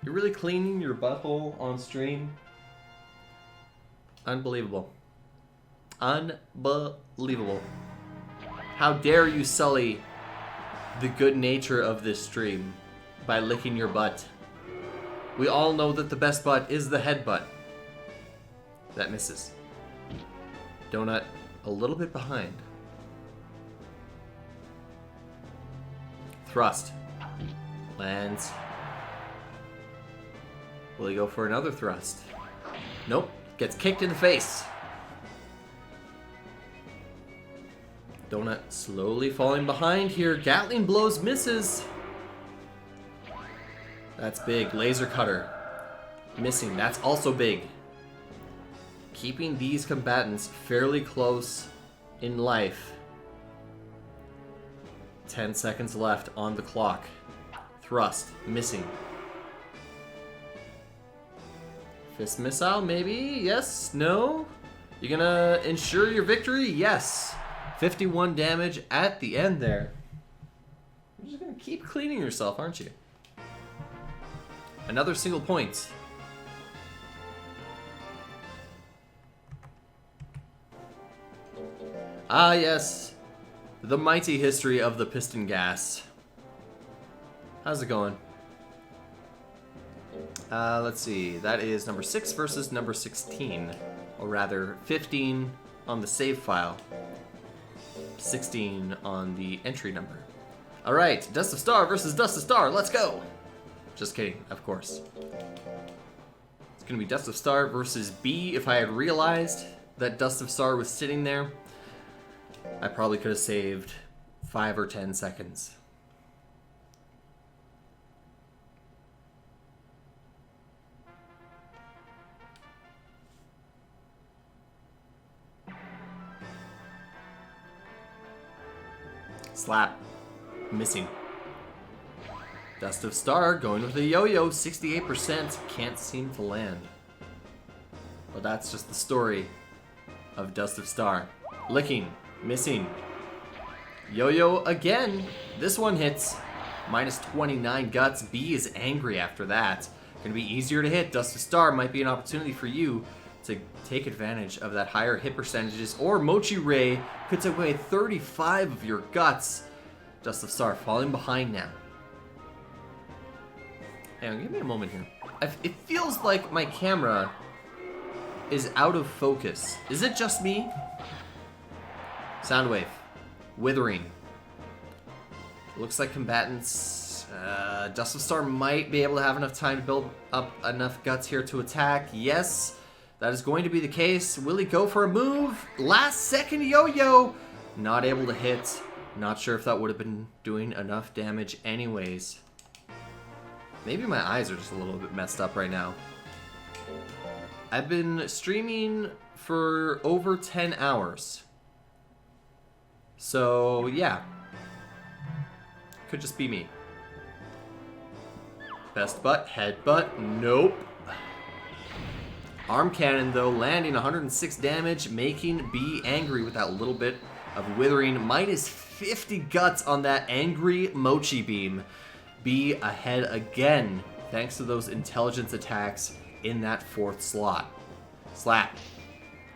You're really cleaning your butthole on stream? Unbelievable. Unbelievable. How dare you sully the good nature of this stream by licking your butt. We all know that the best butt is the head butt. That misses. Donut a little bit behind. Thrust. Lands. Will he go for another thrust? Nope. Gets kicked in the face. Donut slowly falling behind here. Gatling blows misses. That's big. Laser cutter. Missing. That's also big. Keeping these combatants fairly close in life. 10 seconds left on the clock. Thrust. Missing. Fist missile, maybe? Yes? No? You gonna ensure your victory? Yes. 51 damage at the end there. You're just gonna keep cleaning yourself, aren't you? Another single point. Ah, yes. The mighty history of the piston gas. How's it going? Let's see. That is number 6 versus number 16. Or rather, 15 on the save file. 16 on the entry number. Alright, Dust of Star versus Dust of Star. Let's go! Just kidding, of course. It's gonna be Dust of Star versus B. If I had realized that Dust of Star was sitting there, I probably could have saved 5 or 10 seconds. Slap. Missing. Dust of Star going with a yo-yo. 68%. Can't seem to land. Well, that's just the story of Dust of Star. Licking. Missing. Yo-yo again. This one hits. Minus 29 guts. B is angry after that. Gonna be easier to hit. Dust of Star might be an opportunity for you to take advantage of that higher hit percentages. Or Mochi Ray could take away 35 of your guts. Dust of Star falling behind now. Hang on, give me a moment here. It feels like my camera is out of focus. Is it just me? Soundwave. Withering. Looks like combatants. Dust of Star might be able to have enough time to build up enough guts here to attack. Yes, that is going to be the case. Will he go for a move? Last second yo-yo. Not able to hit. Not sure if that would have been doing enough damage anyways. Maybe my eyes are just a little bit messed up right now. I've been streaming for over 10 hours. So, yeah. Could just be me. Best butt, head butt, nope. Arm cannon, though, landing 106 damage, making B angry with that little bit of withering. Minus 50 guts on that angry Mochi beam. B ahead again, thanks to those intelligence attacks in that fourth slot. Slap.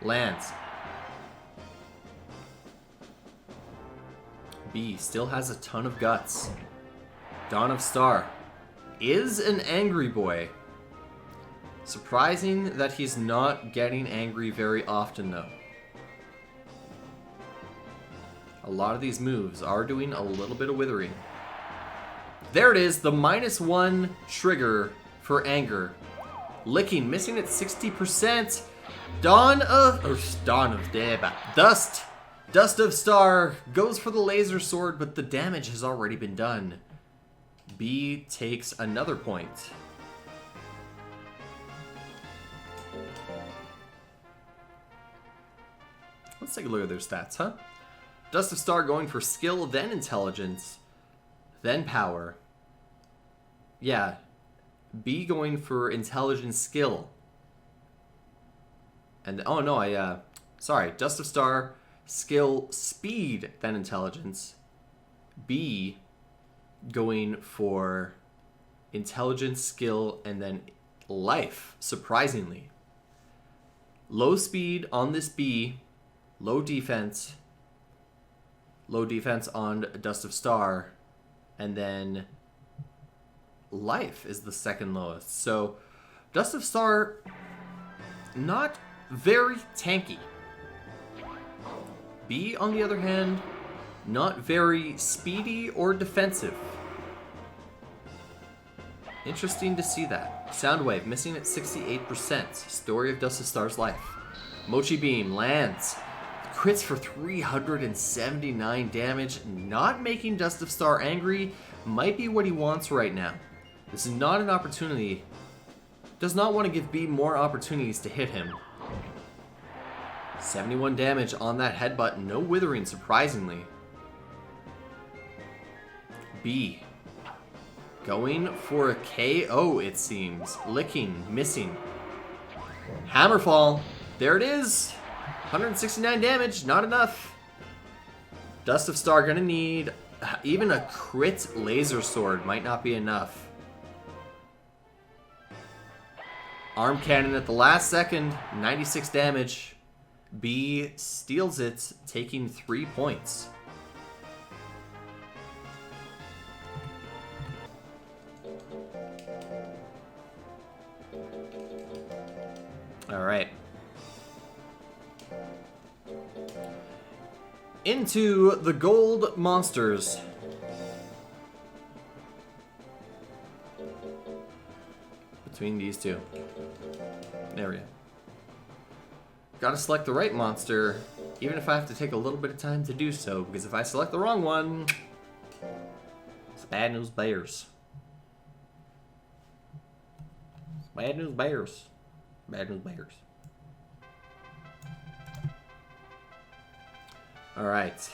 Lands. B still has a ton of guts. Dawn of Star is an angry boy. Surprising that he's not getting angry very often, though. A lot of these moves are doing a little bit of withering. There it is, the -1 trigger for anger. Licking, missing at 60%. Dust of Star goes for the laser sword, but the damage has already been done. B takes another point. Let's take a look at their stats, huh? Dust of Star going for skill, then intelligence, then power. Yeah. B going for intelligence skill. And, oh no, sorry. Dust of Star, skill, speed, then intelligence. B going for intelligence, skill, and then life, surprisingly. Low speed on this B, low defense on Dust of Star, and then life is the second lowest. So Dust of Star, not very tanky. B, on the other hand, not very speedy or defensive. Interesting to see that. Soundwave missing at 68%. Story of Dust of Star's life. Mochi Beam lands. Crits for 379 damage. Not making Dust of Star angry. Might be what he wants right now. This is not an opportunity. Does not want to give B more opportunities to hit him. 71 damage on that headbutt. No withering, surprisingly. B going for a KO, it seems. Licking, missing. Hammerfall. There it is. 169 damage, not enough. Dust of Star gonna need even a crit laser sword, might not be enough. Arm cannon at the last second, 96 damage. B steals it, taking 3 points. All right. Into the gold monsters. Between these two. There we go. Gotta select the right monster, even if I have to take a little bit of time to do so, because if I select the wrong one, it's bad news bears. Bad news bears. Bad news bears. Alright.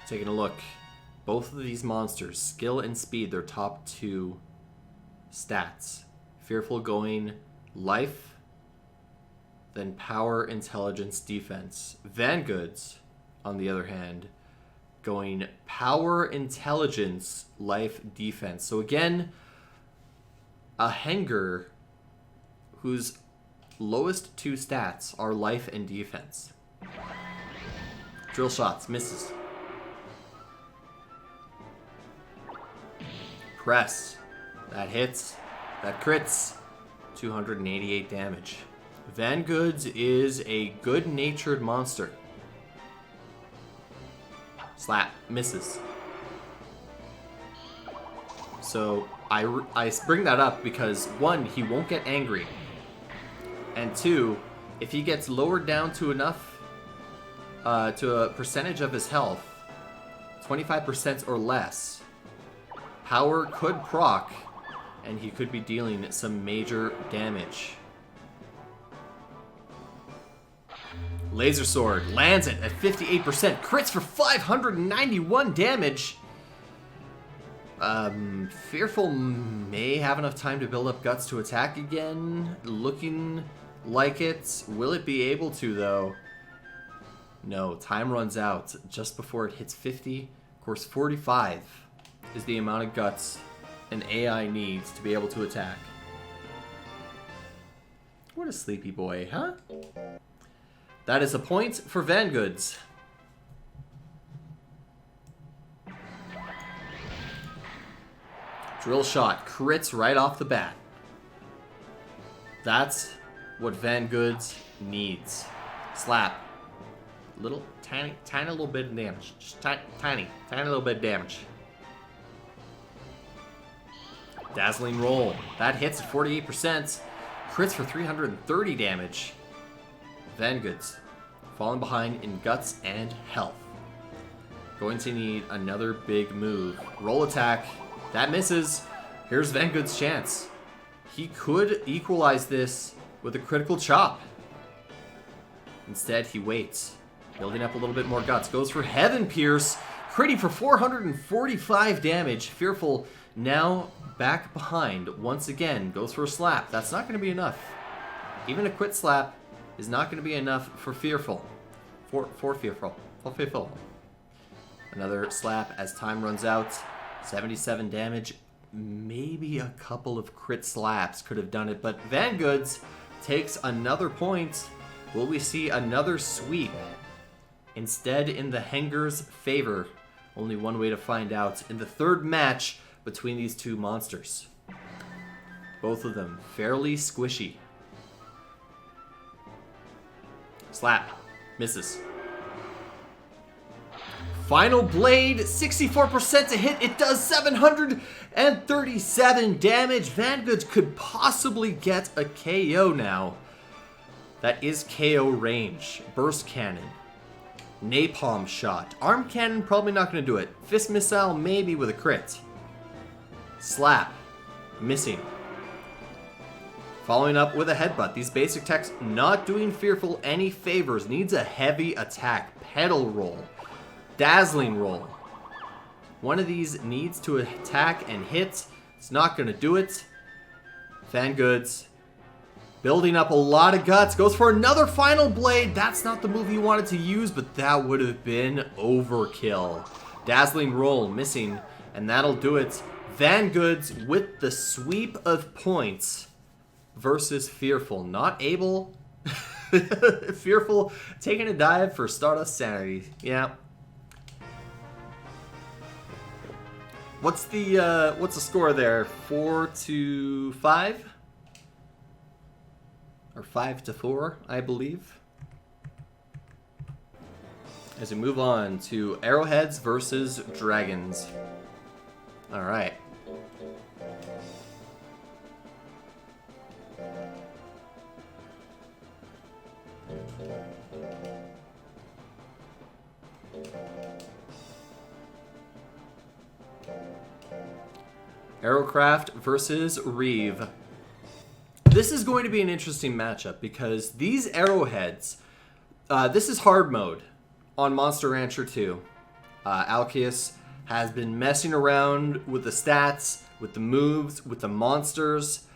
Taking a look Both of these monsters, skill and speed, their top 2 stats. Fearful going life, then power, intelligence, defense. Vangoods, on the other hand, going power, intelligence, life, defense. So again, a Henger whose lowest 2 stats are life and defense. Drill shots, misses. Press, that hits, that crits, 288 damage. Vangoods is a good-natured monster. Slap, misses. So I bring that up because 1, he won't get angry. And 2, if he gets lowered down to enough, to a percentage of his health, 25% or less, power could proc, and he could be dealing some major damage. Laser Sword lands it at 58%, crits for 591 damage. Fearful may have enough time to build up guts to attack again. Looking like it. Will it be able to, though? No, time runs out just before it hits 50. Of course, 45 is the amount of guts an AI needs to be able to attack. What a sleepy boy, huh? That is a point for Vangoods. Drill shot, crits right off the bat. That's what Vangoods needs. Slap. Little, tiny little bit of damage. Just tiny little bit of damage. Dazzling roll. That hits at 48%. Crits for 330 damage. Vangoods falling behind in guts and health. Going to need another big move. Roll attack. That misses. Here's Vangoods' chance. He could equalize this with a critical chop. Instead, he waits. Building up a little bit more guts. Goes for Heaven Pierce. Critting for 445 damage. Fearful now back behind once again. Goes for a slap. That's not going to be enough. Even a quit slap is not going to be enough for Fearful. For Fearful. Another slap as time runs out. 77 damage. Maybe a couple of crit slaps could have done it, but Vangoods takes another point. Will we see another sweep? Instead, in the Henger's favor. Only one way to find out. In the third match between these two monsters. Both of them fairly squishy. Slap. Misses. Final Blade, 64% to hit. It does 737 damage. Vangoods could possibly get a KO now. That is KO range. Burst Cannon. Napalm Shot. Arm Cannon, probably not going to do it. Fist Missile, maybe with a crit. Slap. Missing. Following up with a Headbutt. These basic techs not doing Fearful any favors. Needs a heavy attack. Pedal Roll. Dazzling Roll. One of these needs to attack and hit. It's not going to do it. Vangoods building up a lot of guts. Goes for another Final Blade. That's not the move he wanted to use, but that would have been overkill. Dazzling Roll missing, and that'll do it. Vangoods with the sweep of points versus Fearful. Not able. Fearful taking a dive for Stardust Sanity. Yeah. What's the score there? 4-5? Or 5-4, I believe. As we move on to Arrowheads versus Dragons. Alright. Aerocraft versus Reeve. This is going to be an interesting matchup because these arrowheads, this is hard mode on Monster Rancher 2. Alkeus has been messing around with the stats, with the moves, with the monsters,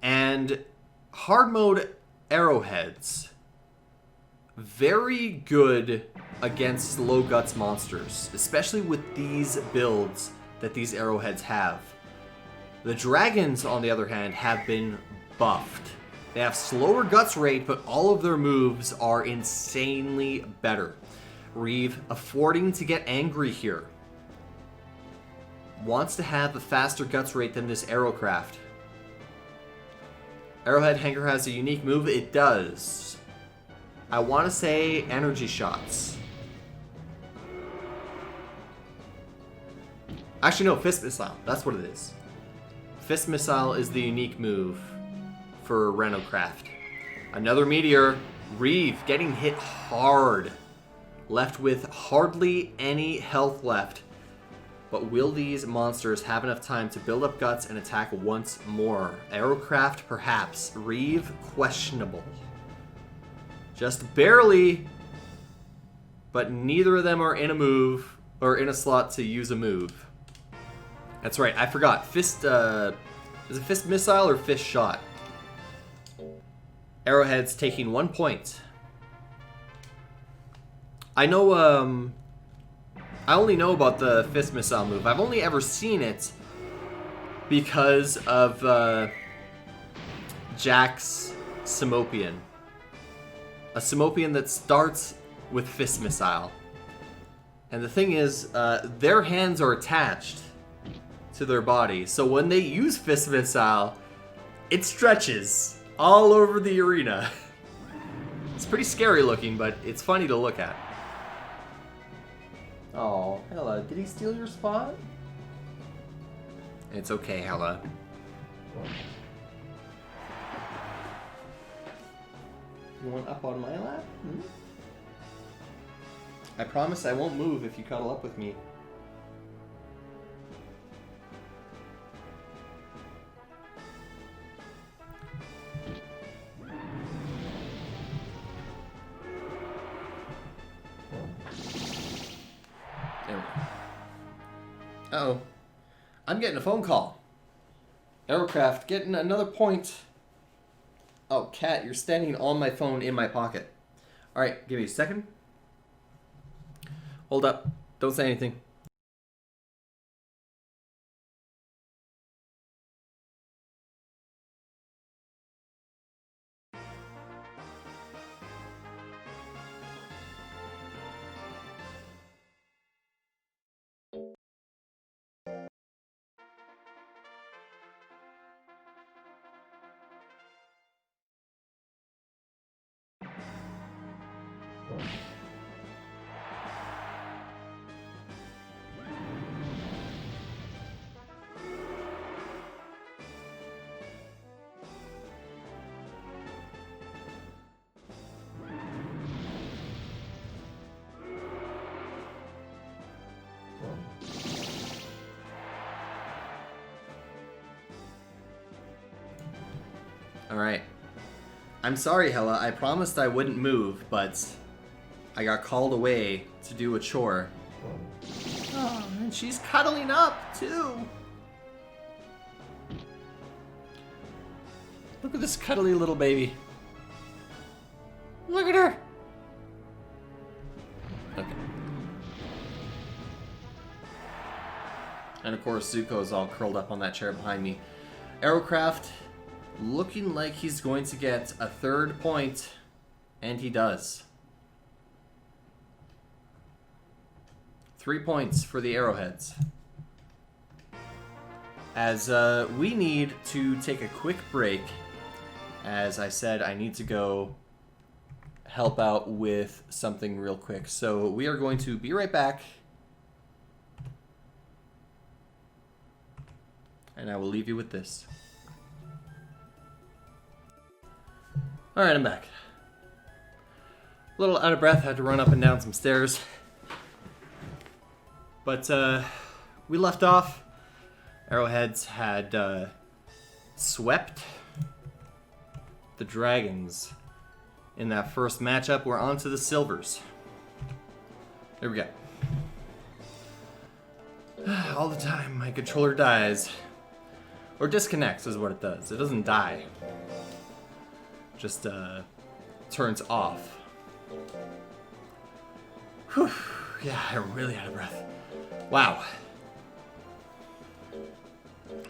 and hard mode arrowheads. Very good against low guts monsters, especially with these builds that these arrowheads have. The dragons, on the other hand, have been buffed. They have slower guts rate, but all of their moves are insanely better. Reeve, affording to get angry here, wants to have a faster guts rate than this Aerocraft. Arrowhead Hanger has a unique move. It does. I want to say energy shots. Actually, no, Fist Missile. That's what it is. Fist Missile is the unique move for Aerocraft. Another meteor. Reeve getting hit hard. Left with hardly any health left. But will these monsters have enough time to build up guts and attack once more? Aerocraft, perhaps. Reeve, questionable. Just barely, but neither of them are in a move, or in a slot to use a move. That's right, I forgot. Fist, is it Fist Missile or Fist Shot? Arrowhead's taking 1 point. I know, I only know about the Fist Missile move. I've only ever seen it because of Jack's Simopian. A Simopian that starts with Fist Missile. And the thing is, their hands are attached to their body. So when they use Fist Missile, it stretches all over the arena. It's pretty scary looking, but it's funny to look at. Oh, Hella, did he steal your spot? It's okay, Hella. You want up on my lap? Hmm? I promise I won't move if you cuddle up with me. There we go. Uh-oh. I'm getting a phone call. Aerocraft getting another point. Oh, Cat, you're standing on my phone in my pocket. Alright, give me a second. Hold up. Don't say anything. Alright. I'm sorry, Hella. I promised I wouldn't move, but I got called away to do a chore. Oh, and she's cuddling up, too. Look at this cuddly little baby. Look at her. Okay. And of course, Zuko's all curled up on that chair behind me. Aerocraft looking like he's going to get a 3rd point, and he does. 3 points for the Arrowheads. As we need to take a quick break. As I said, I need to go help out with something real quick. So we are going to be right back. And I will leave you with this. Alright, I'm back. A little out of breath, had to run up and down some stairs. But we left off. Arrowheads had swept the dragons in that first matchup. We're on to the silvers. There we go. All the time, my controller dies. Or disconnects is what it does. It doesn't die. Just, turns off. Whew. Yeah, I'm really out of breath. Wow.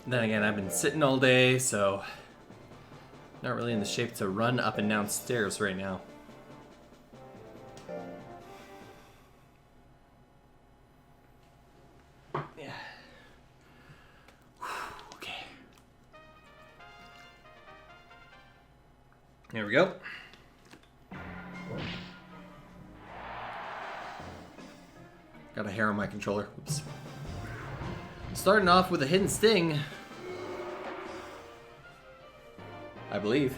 Then again, I've been sitting all day, so not really in the shape to run up and down stairs right now. Yeah. Okay. There we go. Got a hair on my controller. Oops. Starting off with a hidden sting. I believe.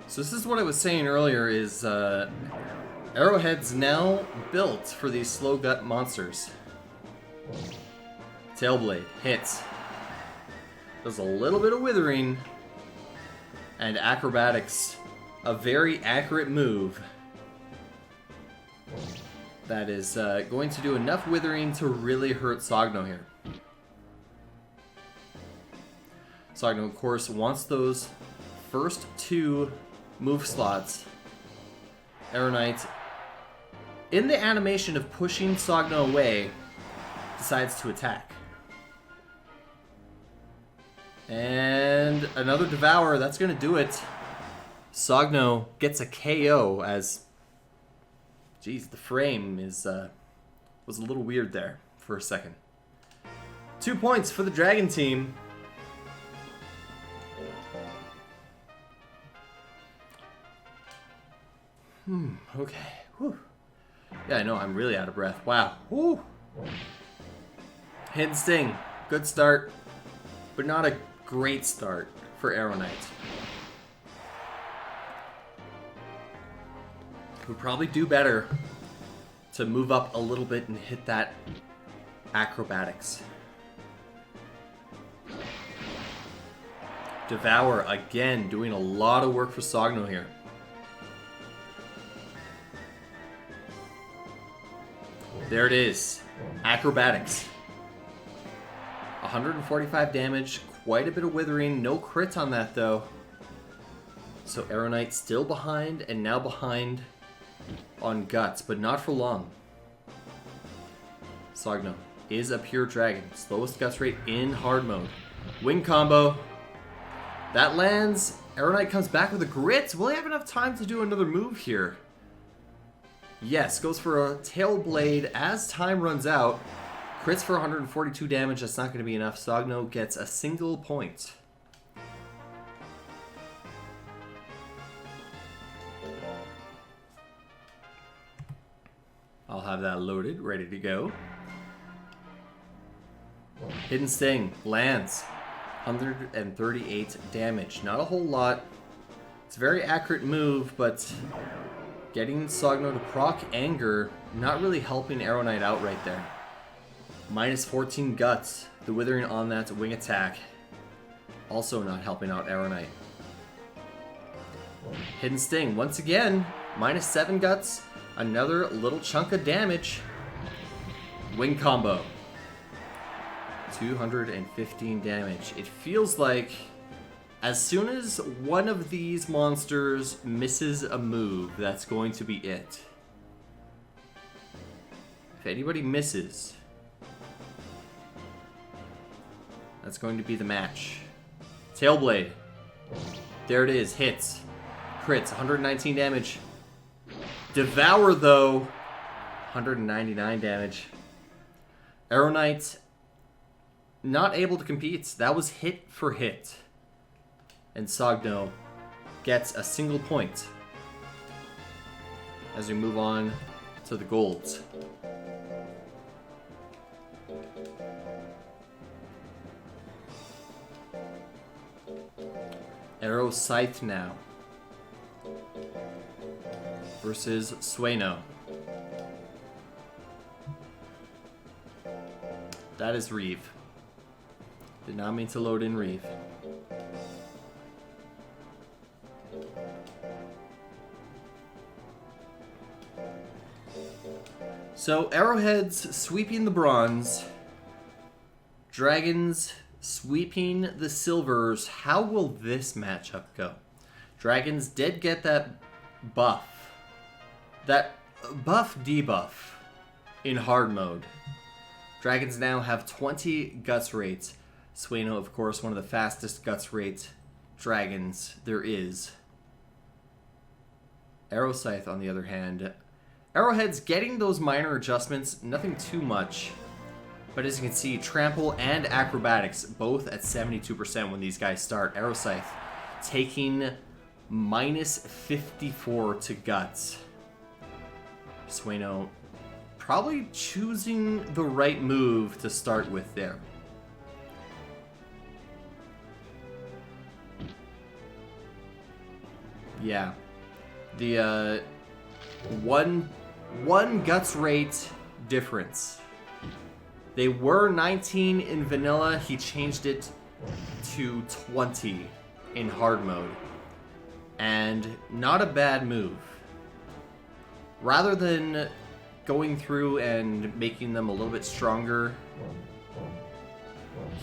So this is what I was saying earlier is arrowheads now built for these slow gut monsters. Tailblade hits. Does a little bit of withering. And acrobatics. A very accurate move that is going to do enough withering to really hurt Sogno here. Sogno, of course, wants those first two move slots. Aeronite, in the animation of pushing Sogno away, decides to attack. And another Devour, that's going to do it. Sogno gets a KO as... Jeez, the frame is was a little weird there for a second. 2 points for the Dragon team. Okay. Whew. Yeah, I know, I'm really out of breath. Wow. Whew. Hidden Sting. Good start, but not a great start for Aeronite. Would probably do better to move up a little bit and hit that acrobatics. Devour again, doing a lot of work for Sogno here. There it is. Acrobatics. 145 damage, quite a bit of withering, no crit on that though. So Aeronite still behind, and now behind on Guts, but not for long. Sogno is a pure dragon. Slowest Guts rate in hard mode. Wing combo. That lands. Aeronite comes back with a grit. Will he have enough time to do another move here? Yes, goes for a tail blade as time runs out. Crits for 142 damage. That's not going to be enough. Sogno gets a single point. I'll have that loaded, ready to go. Hidden Sting lands. 138 damage. Not a whole lot. It's a very accurate move, but getting Sogno to proc Anger, not really helping Aeronite out right there. Minus 14 Guts. The withering on that wing attack. Also not helping out Aeronite. Hidden Sting, once again, minus 7 Guts. Another little chunk of damage. Wing combo. 215 damage. It feels like as soon as one of these monsters misses a move, that's going to be it. If anybody misses, that's going to be the match. Tailblade. There it is. Hits. Crits. 119 damage. Devour, though, 199 damage. Aeronite, not able to compete. That was hit for hit. And Sogno gets a single point as we move on to the golds. Arrow Scythe now versus Sueno. That is Reeve. Did not mean to load in Reeve. So, Arrowheads sweeping the bronze. Dragons sweeping the silvers. How will this matchup go? Dragons did get that buff. That buff debuff in hard mode. Dragons now have 20 guts rates. Sueno, of course, one of the fastest guts rate dragons there is. Arrowscythe, on the other hand. Arrowhead's getting those minor adjustments, nothing too much. But as you can see, Trample and Acrobatics both at 72% when these guys start. Aeroscythe taking minus 54 to Guts. Sueno probably choosing the right move to start with there. Yeah. The one Guts rate difference. They were 19 in vanilla. He changed it to 20 in hard mode. And not a bad move. Rather than going through and making them a little bit stronger,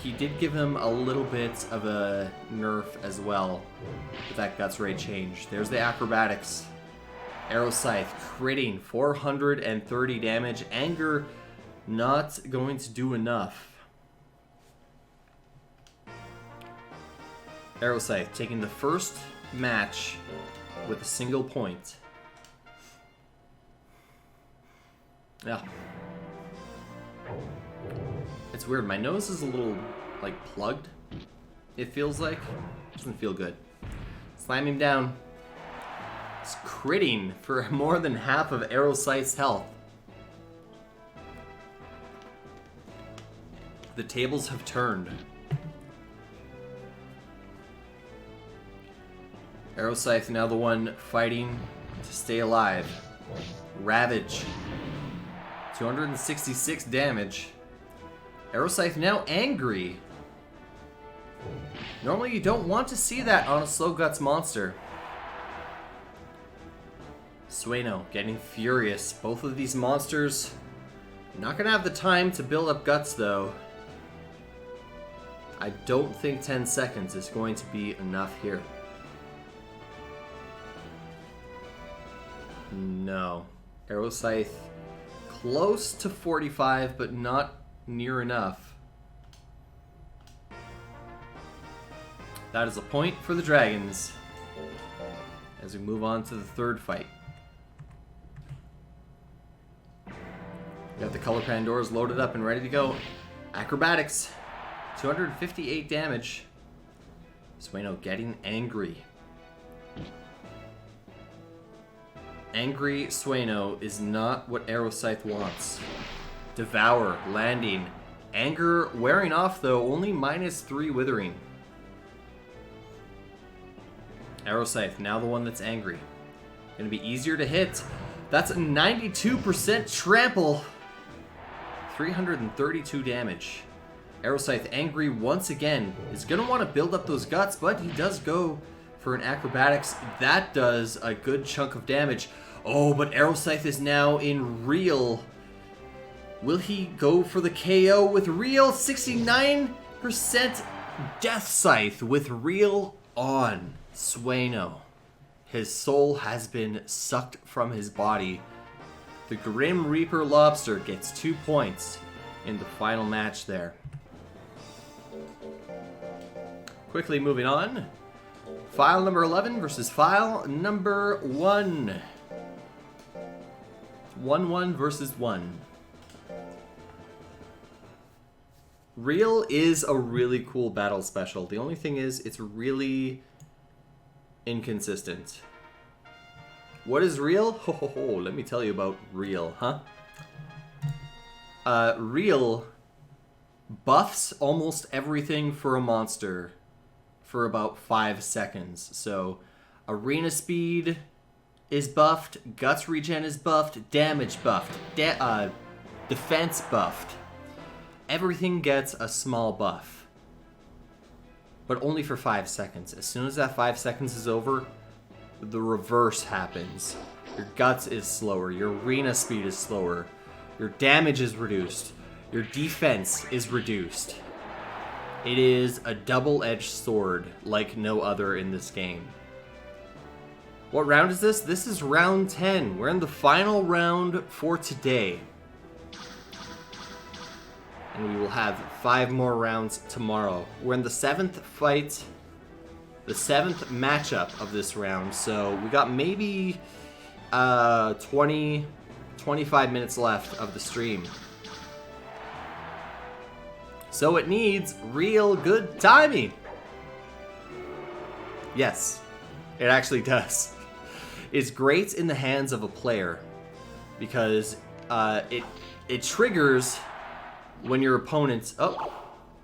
he did give them a little bit of a nerf as well with that Guts rate change. There's the Acrobatics. Aeroscythe critting 430 damage. Anger not going to do enough. Aeroscythe taking the first match with a single point. Yeah. It's weird. My nose is a little, like, plugged. It feels like. Doesn't feel good. Slam him down. It's critting for more than half of Aeroscythe's health. The tables have turned. Aeroscythe now the one fighting to stay alive. Ravage. 266 damage. Aeroscythe now angry. Normally you don't want to see that on a slow guts monster. Sueno getting furious. Both of these monsters not gonna have the time to build up guts though. I don't think 10 seconds is going to be enough here. No. Aeroscythe close to 45, but not near enough. That is a point for the Dragons as we move on to the third fight. We got the Color Pandoras loaded up and ready to go. Acrobatics. 258 damage. Sueno getting angry. Angry Sueno is not what Aeroscythe wants. Devour, landing. Anger wearing off though, only -3 withering. Aeroscythe, now the one that's angry. Gonna be easier to hit. That's a 92% trample. 332 damage. Aeroscythe angry once again. Is gonna want to build up those guts, but he does go for an acrobatics. That does a good chunk of damage. Oh, but Aeroscythe is now in real. Will he go for the KO with real? 69% Death Scythe with real on. Sueno. His soul has been sucked from his body. The Grim Reaper Lobster gets 2 points in the final match there. Quickly moving on. File number 11 versus file number 1. 1-1 versus 1. Real is a really cool battle special. The only thing is, it's really inconsistent. What is real? Ho ho ho, let me tell you about real, huh? Real buffs almost everything for a monster for about 5 seconds. So, arena speed is buffed, guts regen is buffed, damage buffed, defense buffed. Everything gets a small buff. But only for 5 seconds. As soon as that 5 seconds is over, the reverse happens. Your guts is slower, your arena speed is slower, Your damage is reduced. Your defense is reduced. It is a double-edged sword like no other in this game. What round is this? This is round 10. We're in the final round for today. And we will have 5 more rounds tomorrow. We're in the 7th fight, the 7th matchup of this round. So we got maybe 20, 25 minutes left of the stream. So it needs real good timing. Yes, it actually does. It's great in the hands of a player because it triggers when your opponent... Oh,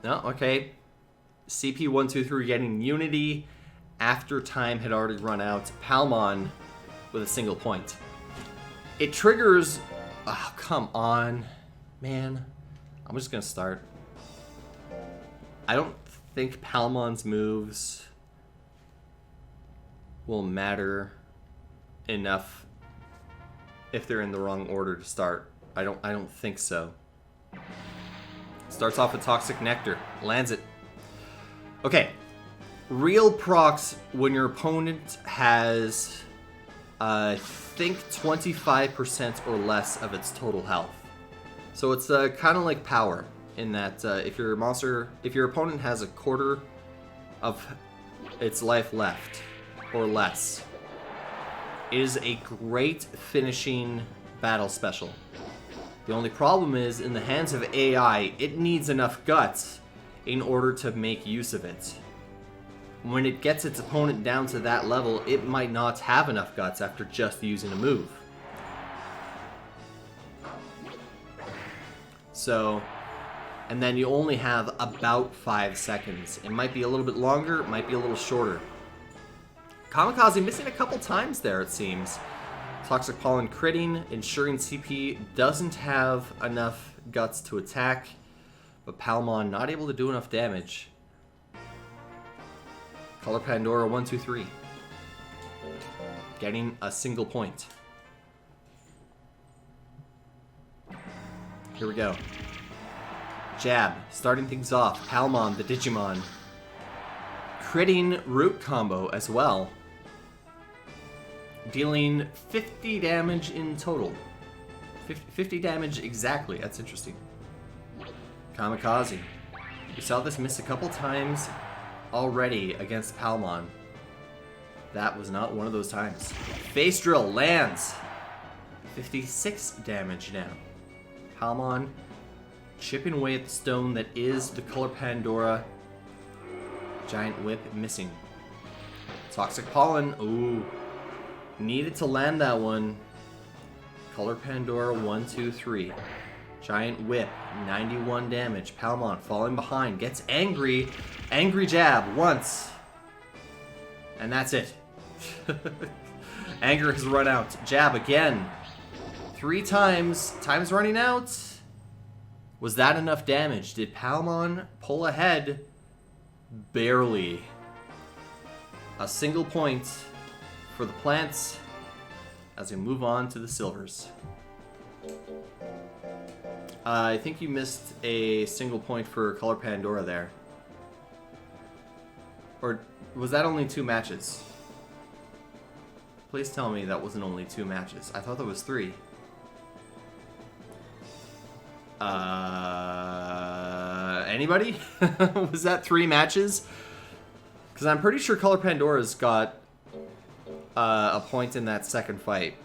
no, okay. CP123 getting Unity after time had already run out. Palmon with a single point. It triggers... Oh, come on, man. I'm just going to start. I don't think Palmon's moves will matter enough if they're in the wrong order to start. I don't think so. Starts off with Toxic Nectar. Lands it. Okay. Real procs when your opponent has, I think, 25% or less of its total health. So it's kind of like power in that if your opponent has a quarter of its life left or less, it is a great finishing battle special. The only problem is, in the hands of AI, it needs enough guts in order to make use of it. When it gets its opponent down to that level, it might not have enough guts after just using a move. So, and then you only have about 5 seconds. It might be a little bit longer, it might be a little shorter. Kamikaze missing a couple times there, it seems. Toxic Pollen critting, ensuring CP doesn't have enough guts to attack, but Palmon not able to do enough damage. Color Pandora 1, 2, 3. Getting a single point. Here we go. Jab, starting things off. Palmon, the Digimon. Critting root combo as well. Dealing 50 damage in total. 50 damage exactly, that's interesting. Kamikaze. We saw this miss a couple times already against Palmon. That was not one of those times. Face Drill lands. 56 damage now. Palmon chipping away at the stone that is the Color Pandora. Giant Whip missing. Toxic Pollen, ooh. Needed to land that one. Color Pandora 1, 2, 3. Giant Whip, 91 damage. Palmon falling behind, gets angry. Angry Jab once. And that's it. Anger has run out. Jab again. 3 times. Time's running out. Was that enough damage? Did Palmon pull ahead? Barely. A single point for the plants as we move on to the silvers. I think you missed a single point for Color Pandora there. Or was that only 2 matches? Please tell me that wasn't only 2 matches. I thought that was 3. Anybody? Was that 3 matches? Because I'm pretty sure Color Pandora's got a point in that second fight.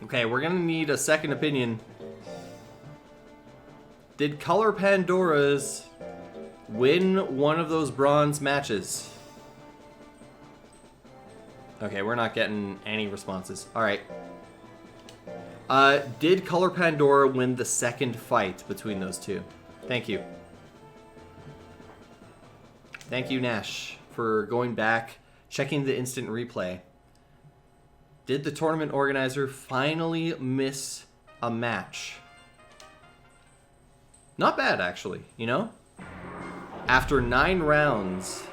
Okay, we're gonna need a second opinion. Did Color Pandora's win one of those bronze matches? Okay, we're not getting any responses. Alright. Did Color Pandora win the second fight between those two? Thank you. Thank you, Nash, for going back, checking the instant replay. Did the tournament organizer finally miss a match? Not bad, actually, you know? After 9 rounds,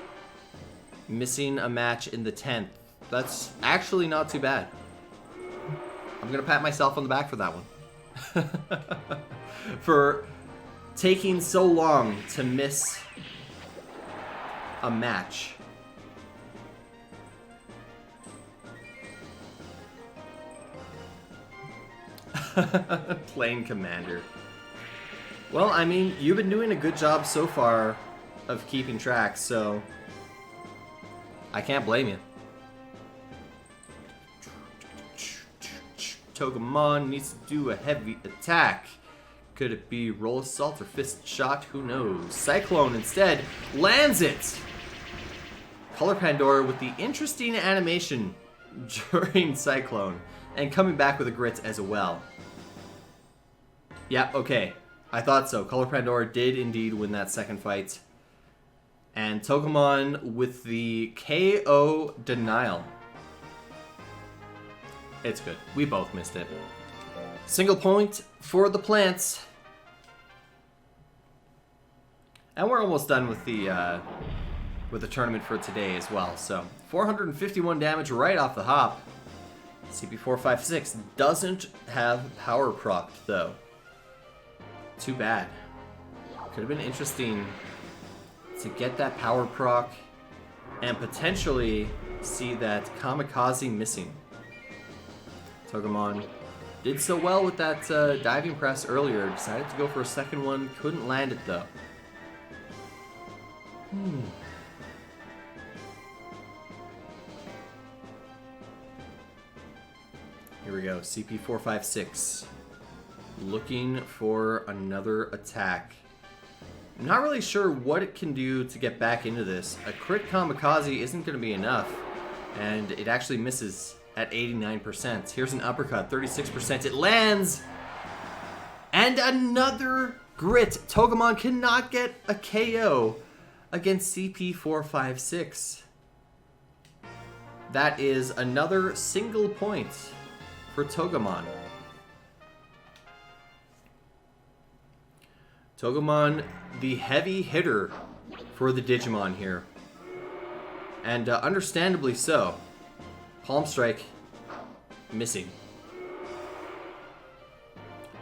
missing a match in the 10th. That's actually not too bad. I'm gonna pat myself on the back for that one. For taking so long to miss a match. Plane commander. Well, I mean, you've been doing a good job so far of keeping track, so I can't blame you. Togemon needs to do a heavy attack. Could it be roll assault or fist shot? Who knows? Cyclone instead lands it. Color Pandora with the interesting animation during Cyclone and coming back with a grit as well. Yeah, okay. I thought so. Color Pandora did indeed win that second fight. And Togemon with the KO denial. It's good. We both missed it. Single point for the plants. And we're almost done with the tournament for today as well. So 451 damage right off the hop. CP456 doesn't have power proc though. Too bad. Could have been interesting to get that power proc and potentially see that Kamikaze missing. Togemon did so well with that diving press earlier. Decided to go for a second one. Couldn't land it though. Here we go. CP456. Looking for another attack. I'm not really sure what it can do to get back into this. A crit Kamikaze isn't going to be enough. And it actually misses at 89%. Here's an uppercut, 36%. It lands! And another grit. Togemon cannot get a KO against CP456. That is another single point for Togemon. Togemon, the heavy hitter for the Digimon here. And understandably so. Palm Strike missing.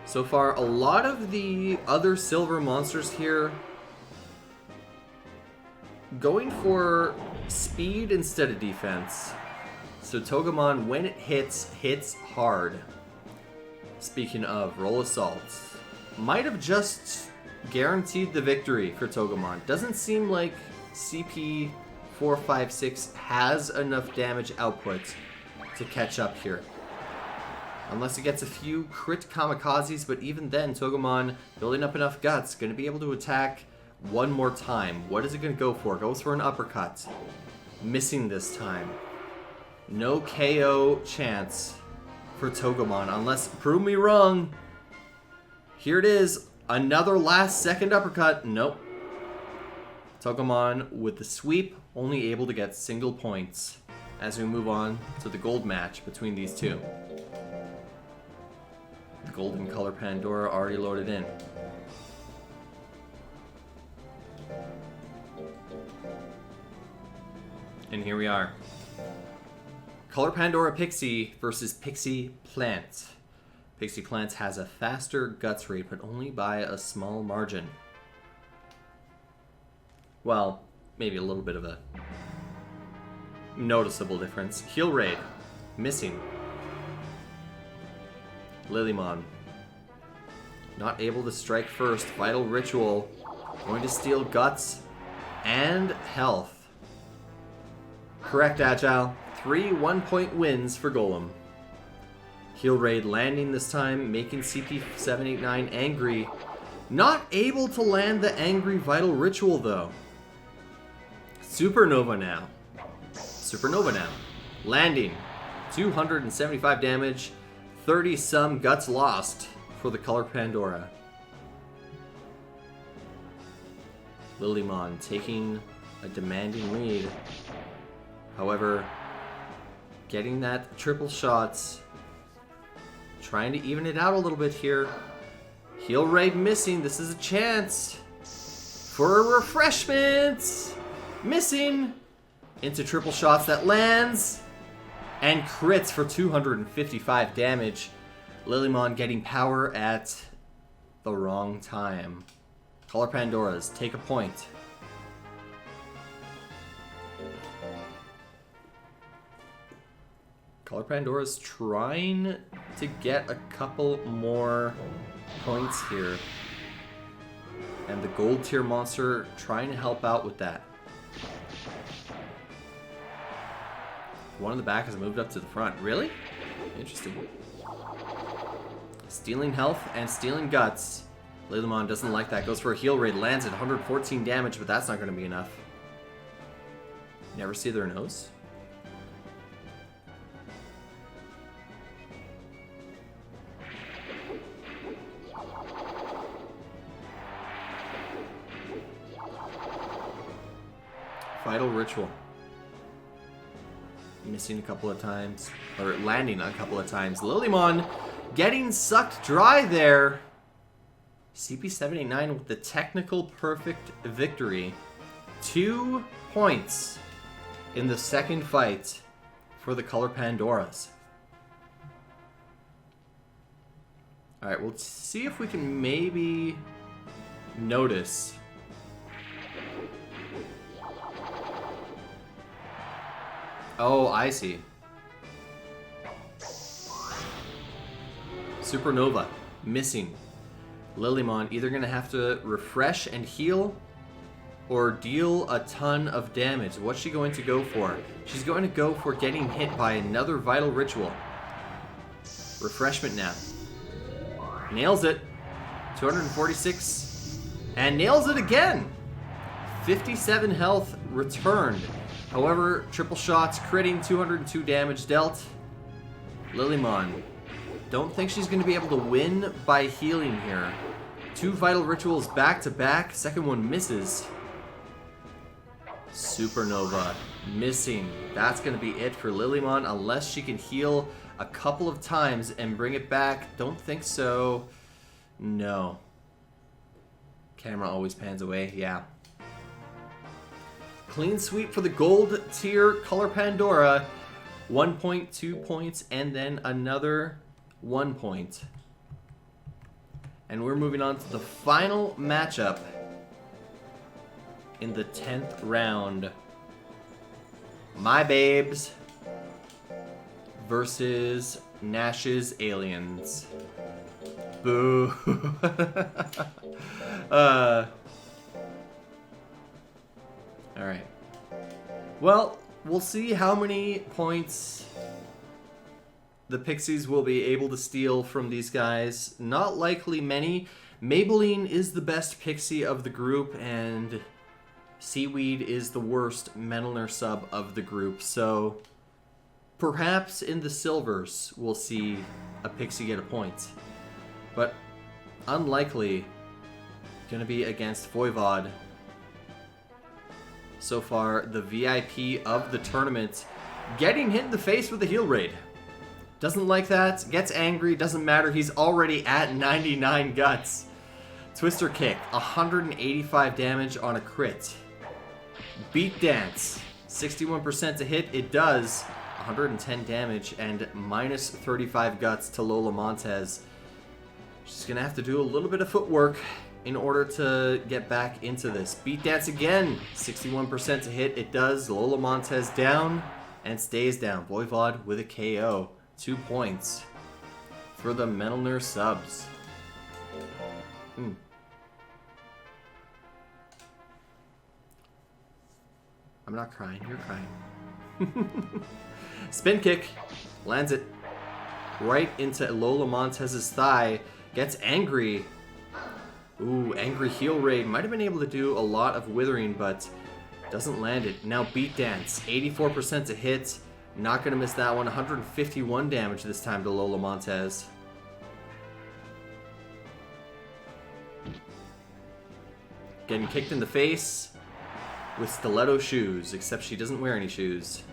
So far, a lot of the other silver monsters here going for speed instead of defense. So Togemon, when it hits hard. Speaking of, roll assaults. Might have just guaranteed the victory for Togemon. Doesn't seem like CP456 has enough damage output to catch up here. Unless it gets a few crit Kamikazes, but even then, Togemon, building up enough guts, going to be able to attack one more time. What is it going to go for? Goes for an uppercut. Missing this time. No KO chance for Togemon, unless, prove me wrong. Here it is. Another last second uppercut. Nope. Togemon with the sweep, only able to get single points as we move on to the gold match between these two. The golden color Pandora already loaded in. And here we are. Color Pandora Pixie versus Pixie Plant. Pixie Plant has a faster guts rate, but only by a small margin. Well, maybe a little bit of a noticeable difference. Heal Raid, missing. Lilymon, not able to strike first. Vital Ritual, going to steal guts and health. Correct, Agile. 3 1-point wins for Golem. Heal Raid landing this time, making CP789 angry. Not able to land the angry Vital Ritual, though. Supernova now. Supernova now. Landing. 275 damage. 30-some guts lost for the Color Pandora. Lilymon taking a demanding lead. However, getting that triple shots. Trying to even it out a little bit here. Heal Raid missing. This is a chance for a refreshment. Missing into triple shots that lands. and crits for 255 damage. Lilymon getting power at the wrong time. Color Pandoras, take a point. Color Pandora's trying to get a couple more points here. And the gold tier monster trying to help out with that. One in the back has moved up to the front. Really? Interesting. Stealing health and stealing guts. Lilymon doesn't like that. Goes for a heal raid. Lands at 114 damage, but that's not going to be enough. Never see their nose? Vital Ritual. Missing a couple of times. Or landing a couple of times. Lilymon getting sucked dry there. CP789 with the technical perfect victory. 2 points in the second fight for the Color Pandoras. Alright, we'll see if we can maybe notice. Oh, I see. Supernova, missing. Lilymon either going to have to refresh and heal or deal a ton of damage. What's she going to go for? She's going to go for getting hit by another Vital Ritual. Refreshment now. Nails it. 246. And nails it again. 57 health returned. However, triple shots, critting, 202 damage dealt. Lilymon, don't think she's going to be able to win by healing here. 2 Vital Rituals back to back. Second one misses. Supernova, missing. That's going to be it for Lilymon unless she can heal a couple of times and bring it back. Don't think so. No. Camera always pans away. Yeah. Clean sweep for the gold tier Color Pandora. 1.2 points and then another 1 point. And we're moving on to the final matchup in the 10th round. My Babes versus Nash's Aliens. Boo. Alright. Well, we'll see how many points the Pixies will be able to steal from these guys. Not likely many. Maybelline is the best Pixie of the group, and Seaweed is the worst Menelner sub of the group. So, perhaps in the silvers we'll see a Pixie get a point. But unlikely gonna be against Voivod. So far, the VIP of the tournament, getting hit in the face with a heal raid. Doesn't like that, gets angry, doesn't matter, he's already at 99 guts. Twister Kick, 185 damage on a crit. Beat Dance, 61% to hit, it does. 110 damage and minus 35 guts to Lola Montez. She's gonna have to do a little bit of footwork in order to get back into this. Beat Dance again, 61% to hit, it does. Lola Montez down and stays down. Voivod with a KO. 2 points for the Menelner subs. I'm not crying, you're crying. Spin kick, lands it right into Lola Montez's thigh, gets angry. Ooh, angry heel raid. Might have been able to do a lot of withering, but doesn't land it. Now Beat Dance, 84% to hit. Not gonna miss that one. 151 damage this time to Lola Montez. Getting kicked in the face with stiletto shoes, except she doesn't wear any shoes.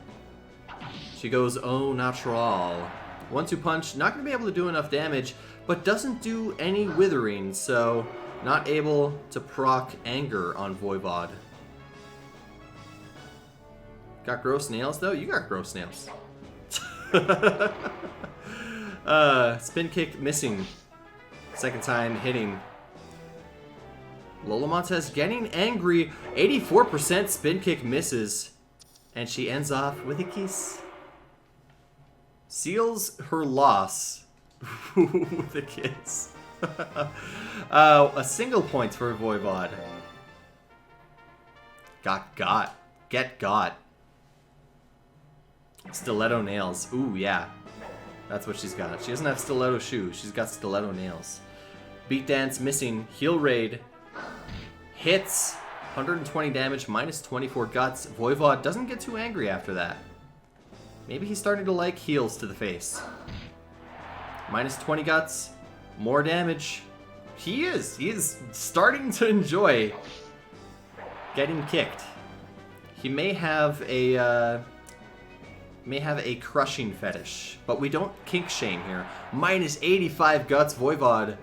She goes au natural. 1-2 punch, not gonna be able to do enough damage, but doesn't do any withering, so not able to proc anger on Voivod. Got gross nails though? You got gross nails. Spin kick missing. Second time hitting. Lola Montez getting angry. 84% spin kick misses. And she ends off with a kiss. Seals her loss with a kiss. A single point for Voivod. Get got. Stiletto nails. Ooh, yeah. That's what she's got. She doesn't have stiletto shoes. She's got stiletto nails. Beat dance missing. Heal raid. Hits. 120 damage. Minus 24 guts. Voivod doesn't get too angry after that. Maybe he's starting to like heals to the face. Minus 20 guts. More damage. He is starting to enjoy getting kicked. He may have a crushing fetish, but we don't kink shame here. Minus 85 guts, Voivod.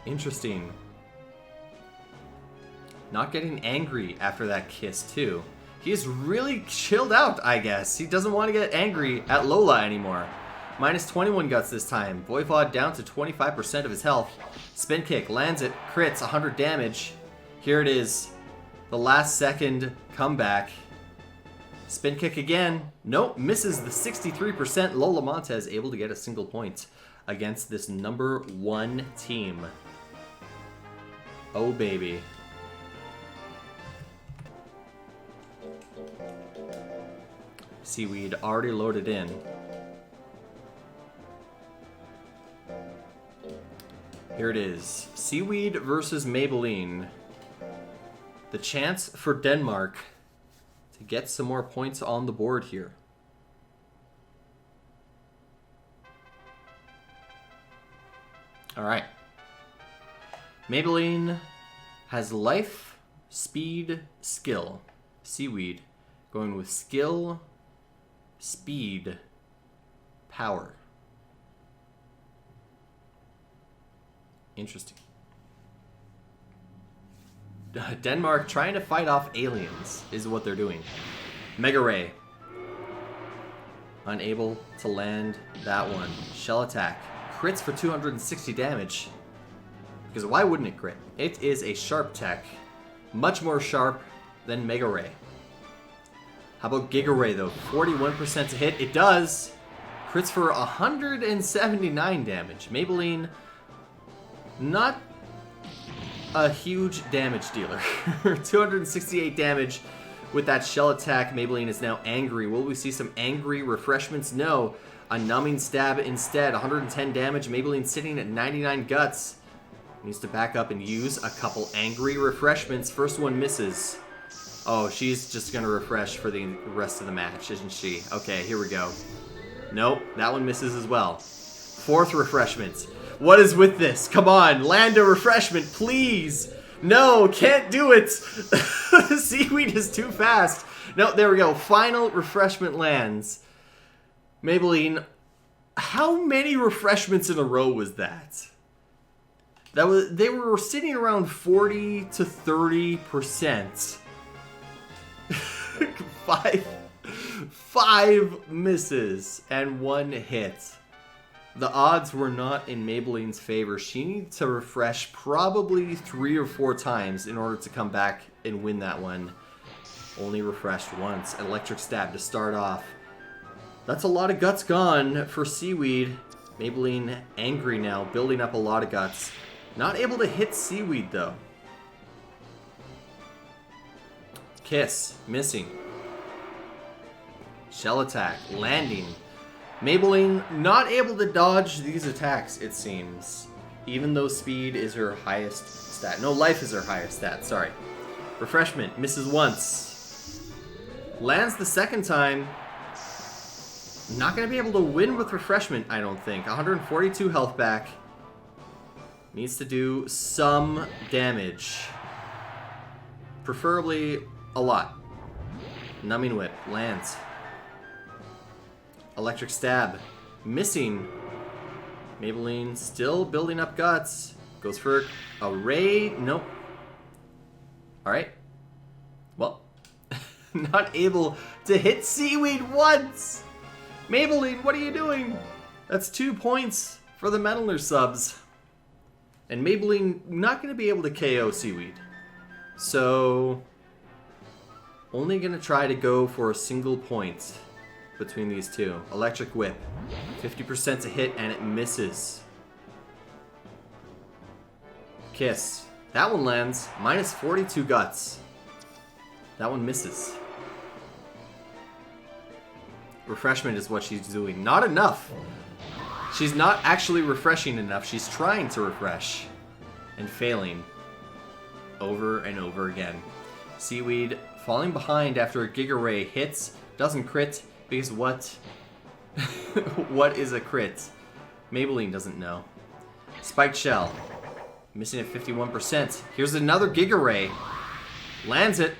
Interesting. Not getting angry after that kiss too. He's really chilled out, I guess. He doesn't want to get angry at Lola anymore. Minus 21 guts this time. Voivod down to 25% of his health. Spin kick, lands it, crits, 100 damage. Here it is. The last second comeback. Spin kick again. Nope, misses the 63%. Lola Montez able to get a single point against this number 1 team. Oh, baby. Seaweed already loaded in. Here it is. Seaweed versus Maybelline. The chance for Denmark to get some more points on the board here. Alright. Maybelline has life, speed, skill. Seaweed going with skill, speed, power. Interesting. Denmark trying to fight off aliens is what they're doing. Mega Ray. Unable to land that one. Shell attack. Crits for 260 damage. Because why wouldn't it crit? It is a sharp tech. Much more sharp than Mega Ray. How about Giga Ray though? 41% to hit. It does. Crits for 179 damage. Maybelline, not a huge damage dealer. 268 damage with that shell attack. Maybelline is now angry. Will we see some angry refreshments? No. A numbing stab instead. 110 damage. Maybelline sitting at 99 guts. Needs to back up and use a couple angry refreshments. First one misses. Oh, she's just going to refresh for the rest of the match, isn't she? Okay, here we go. Nope, that one misses as well. Fourth refreshment. What is with this? Come on, land a refreshment, please. No, can't do it. Seaweed is too fast. No, there we go. Final refreshment lands. Maybelline, how many refreshments in a row was that? They were sitting around 40 to 30%. Five misses and one hit. The odds were not in Maybelline's favor. She needed to refresh probably 3 or 4 times in order to come back and win that one. Only refreshed once. Electric stab to start off. That's a lot of guts gone for Seaweed. Maybelline angry now, building up a lot of guts. Not able to hit Seaweed though. Kiss, missing. Shell attack, landing. Maybelline not able to dodge these attacks, it seems. Even though speed is her highest stat. No, life is her highest stat, sorry. Refreshment, misses once. Lands the second time. Not going to be able to win with refreshment, I don't think. 142 health back. Needs to do some damage. Preferably a lot. Numbing Whip lands. Electric Stab. Missing. Maybelline still building up guts. Goes for a Ray. Nope. Alright. Well. Not able to hit Seaweed once. Maybelline, what are you doing? That's 2 points for the Meddler subs. And Maybelline not going to be able to KO Seaweed. So, only going to try to go for a single point between these two. Electric Whip. 50% to hit and it misses. Kiss. That one lands. Minus 42 guts. That one misses. Refreshment is what she's doing. Not enough. She's not actually refreshing enough. She's trying to refresh. And failing. Over and over again. Seaweed falling behind after a Giga Ray hits. Doesn't crit. Because what? What is a crit? Maybelline doesn't know. Spiked Shell. Missing at 51%. Here's another Giga Ray. Lands it.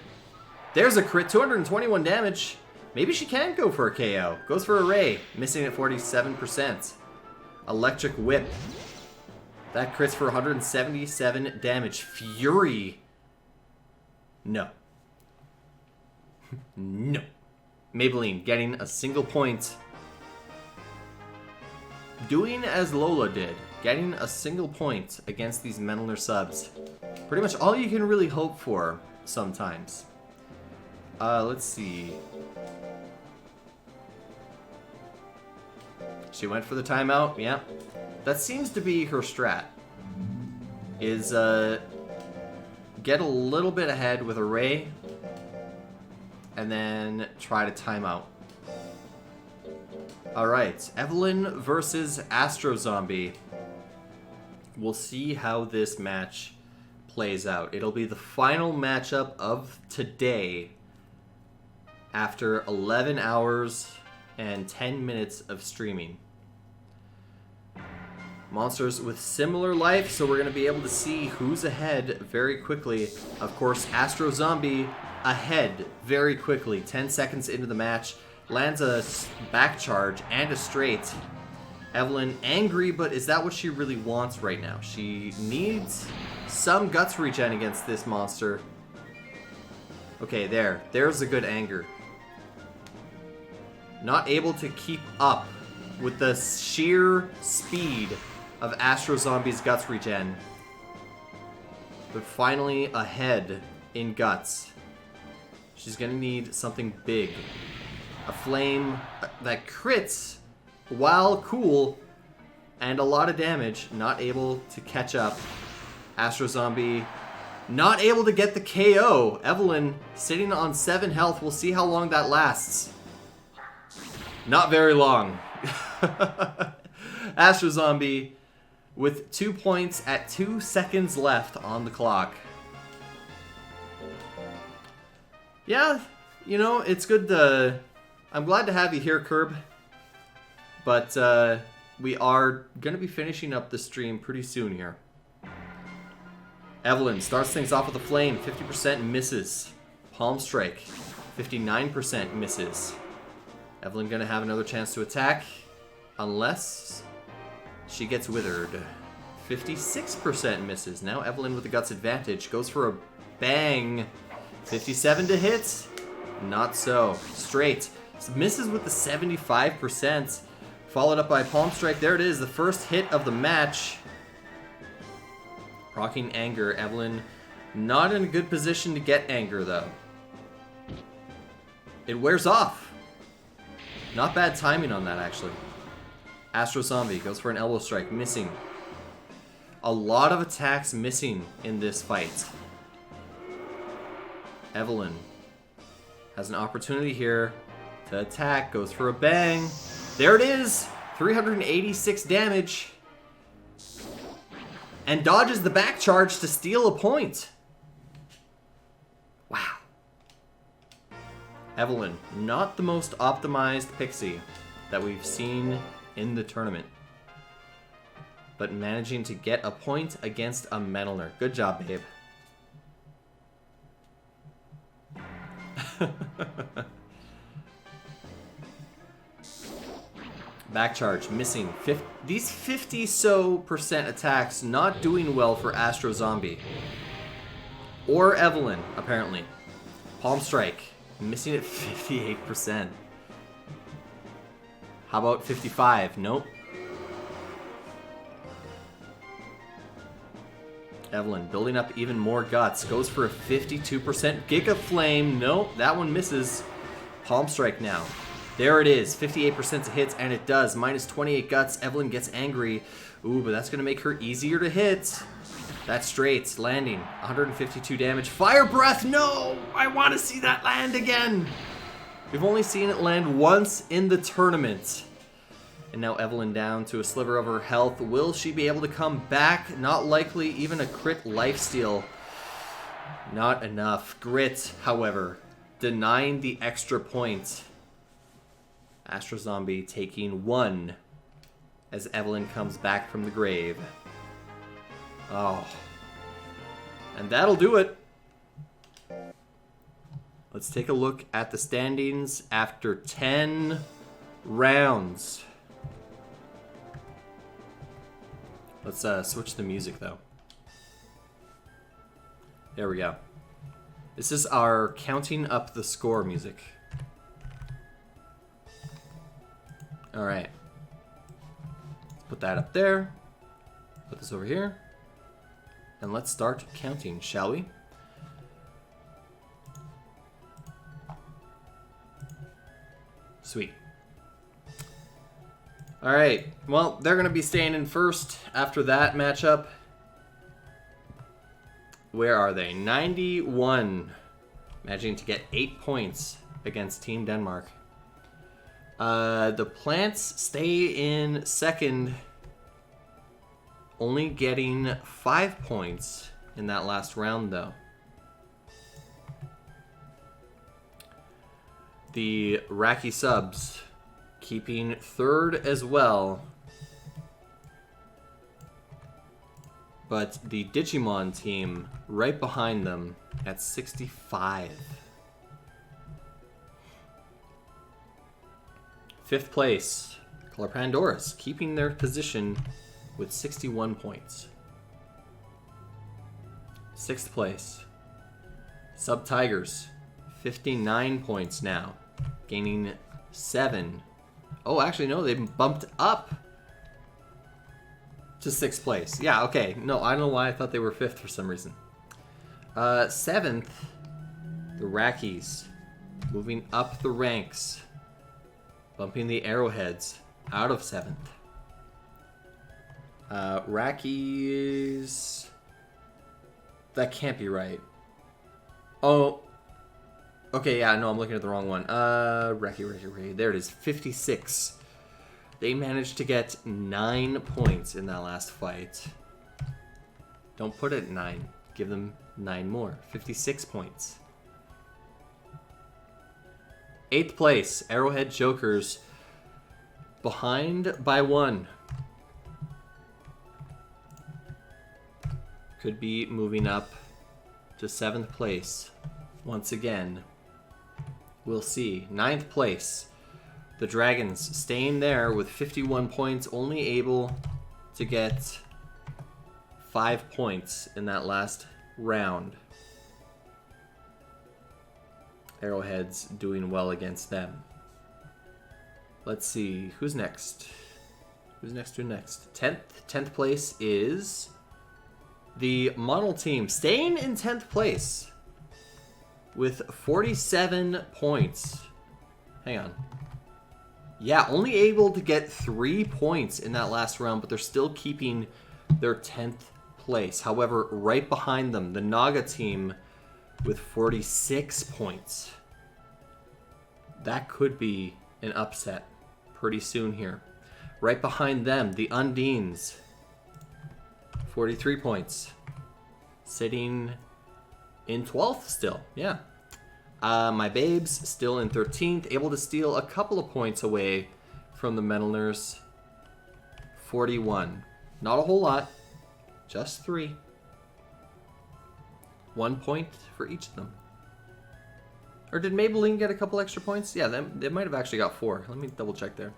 There's a crit. 221 damage. Maybe she can go for a KO. Goes for a Ray. Missing at 47%. Electric Whip. That crits for 177 damage. Fury. No. No. Maybelline getting a single point. Doing as Lola did. Getting a single point against these Meddler subs. Pretty much all you can really hope for sometimes. Let's see. She went for the timeout, yeah. That seems to be her strat. Is, get a little bit ahead with a Ray, and then try to time out. Alright, Evelyn versus Astro Zombie. We'll see how this match plays out. It'll be the final matchup of today after 11 hours and 10 minutes of streaming. Monsters with similar life, so we're going to be able to see who's ahead very quickly. Of course, Astro Zombie ahead very quickly. 10 seconds into the match, lands a back charge and a straight. Evelyn angry, but is that what she really wants right now? She needs some guts regen against this monster. Okay, there's a good anger. Not able to keep up with the sheer speed of Astro Zombie's guts regen. But finally ahead in guts. She's gonna need something big. A flame that crits while cool and a lot of damage. Not able to catch up. Astro Zombie not able to get the KO. Evelyn sitting on 7 health. We'll see how long that lasts. Not very long. Astro Zombie with 2 points at 2 seconds left on the clock. Yeah, you know, it's good to... I'm glad to have you here, Curb. But we are going to be finishing up the stream pretty soon here. Evelyn starts things off with a flame. 50% misses. Palm Strike. 59% misses. Evelyn going to have another chance to attack. Unless she gets withered. 56% misses. Now Evelyn with the guts advantage. Goes for a bang. 57 to hit. Not so. Straight. Misses with the 75%. Followed up by Palm Strike. There it is. The first hit of the match. Rocking anger. Evelyn not in a good position to get anger though. It wears off. Not bad timing on that actually. Astro Zombie goes for an elbow strike. Missing. A lot of attacks missing in this fight. Evelyn has an opportunity here to attack. Goes for a bang. There it is. 386 damage. And dodges the back charge to steal a point. Wow. Evelyn, not the most optimized pixie that we've seen in the tournament. But managing to get a point against a Meddler. Good job, babe. Back charge, missing. These 50% attacks not doing well for Astro Zombie. Or Evelyn, apparently. Palm Strike, missing at 58%. How about 55? Nope. Evelyn building up even more guts. Goes for a 52% Giga Flame. Nope, that one misses. Palm Strike now. There it is. 58% to hits, and it does. Minus 28 guts. Evelyn gets angry. Ooh, but that's going to make her easier to hit. That's straight. Landing. 152 damage. Fire Breath. No! I want to see that land again. We've only seen it land once in the tournament. And now Evelyn down to a sliver of her health. Will she be able to come back? Not likely. Even a crit lifesteal. Not enough. Grit, however, denying the extra point. Astro Zombie taking 1 as Evelyn comes back from the grave. Oh. And that'll do it. Let's take a look at the standings after 10 rounds. Let's switch the music, though. There we go. This is our counting up the score music. Alright. Put that up there. Put this over here. And let's start counting, shall we? Sweet. Alright, well, they're going to be staying in first after that matchup. Where are they? 91. Managing to get 8 points against Team Denmark. The plants stay in second, only getting 5 points in that last round, though. The Racky Subs keeping third as well. But the Digimon team right behind them at 65. Fifth place, Color Pandora's keeping their position with 61 points. Sixth place, Sub Tigers, 59 points now, gaining 7. Oh, actually, no, they bumped up to 6th place. Yeah, okay. No, I don't know why I thought they were 5th for some reason. 7th, the Rackies, moving up the ranks, bumping the Arrowheads out of 7th. Rackies... That can't be right. Oh. Okay, yeah, no, I'm looking at the wrong one. Racky. There it is, 56. They managed to get 9 points in that last fight. Don't put it at 9. Give them 9 more. 56 points. 8th place, Arrowhead Jokers. Behind by 1. Could be moving up to 7th place once again. We'll see. 9th place, the Dragons staying there with 51 points, only able to get 5 points in that last round. Arrowheads doing well against them. Let's see, who's next? Who's next to next? 10th place is the Model Team, staying in 10th place with 47 points. Hang on. Yeah, only able to get 3 points in that last round, but they're still keeping their 10th place. However, right behind them, the Naga Team with 46 points. That could be an upset pretty soon here. Right behind them, the Undines, 43 points. Sitting in 12th still, yeah. My Babes still in 13th, able to steal a couple of points away from the Metalners. 41. Not a whole lot, just 3. 1 point for each of them. Or did Maybelline get a couple extra points? Yeah, they might have actually got 4. Let me double check there.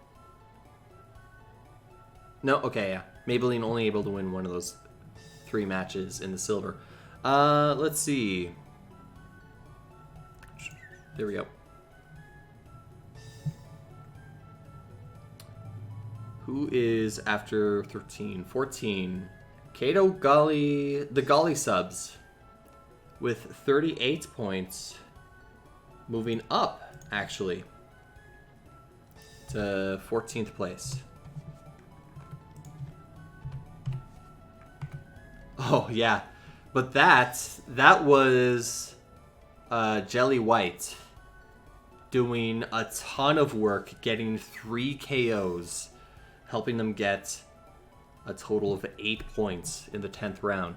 No, okay, yeah. Maybelline only able to win one of those 3 matches in the silver. Let's see. There we go. Who is after 13? 14. Kato Golly, the Golly subs with 38 points. Moving up, actually, to 14th place. Oh, yeah. But that was Jelly White doing a ton of work, getting 3 KOs, helping them get a total of 8 points in the 10th round.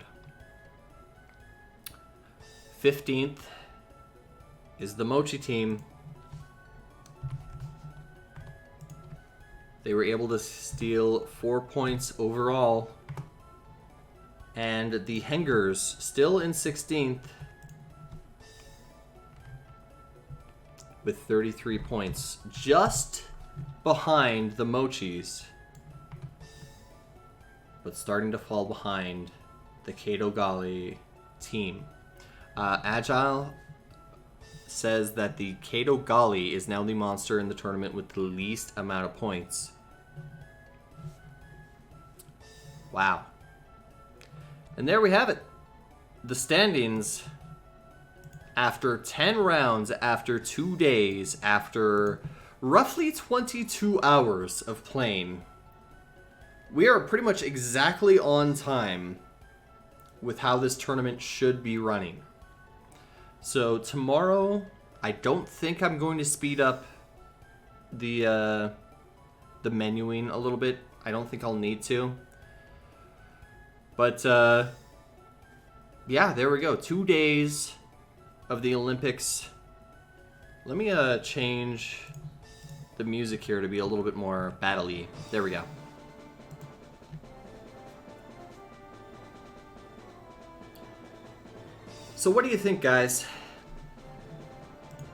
15th is the Mochi team. They were able to steal 4 points overall. And the Hengers still in 16th with 33 points, just behind the Mochis, but starting to fall behind the Kato Gali team. Agile says that the Kato Gali is now the monster in the tournament with the least amount of points. Wow. And there we have it. The standings after 10 rounds, after 2 days, after roughly 22 hours of playing. We are pretty much exactly on time with how this tournament should be running. So tomorrow, I don't think I'm going to speed up the menuing a little bit. I don't think I'll need to. But, yeah, there we go. 2 days of the Olympics. Let me change the music here to be a little bit more battle-y. There we go. So what do you think, guys?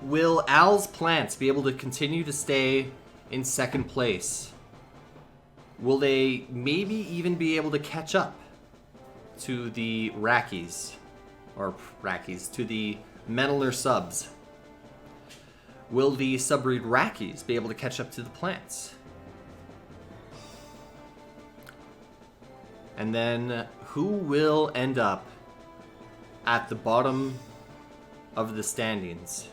Will Al's plants be able to continue to stay in second place? Will they maybe even be able to catch up to the Rackies, to the Mettler subs? Will the subbreed Rackies be able to catch up to the plants? And then who will end up at the bottom of the standings?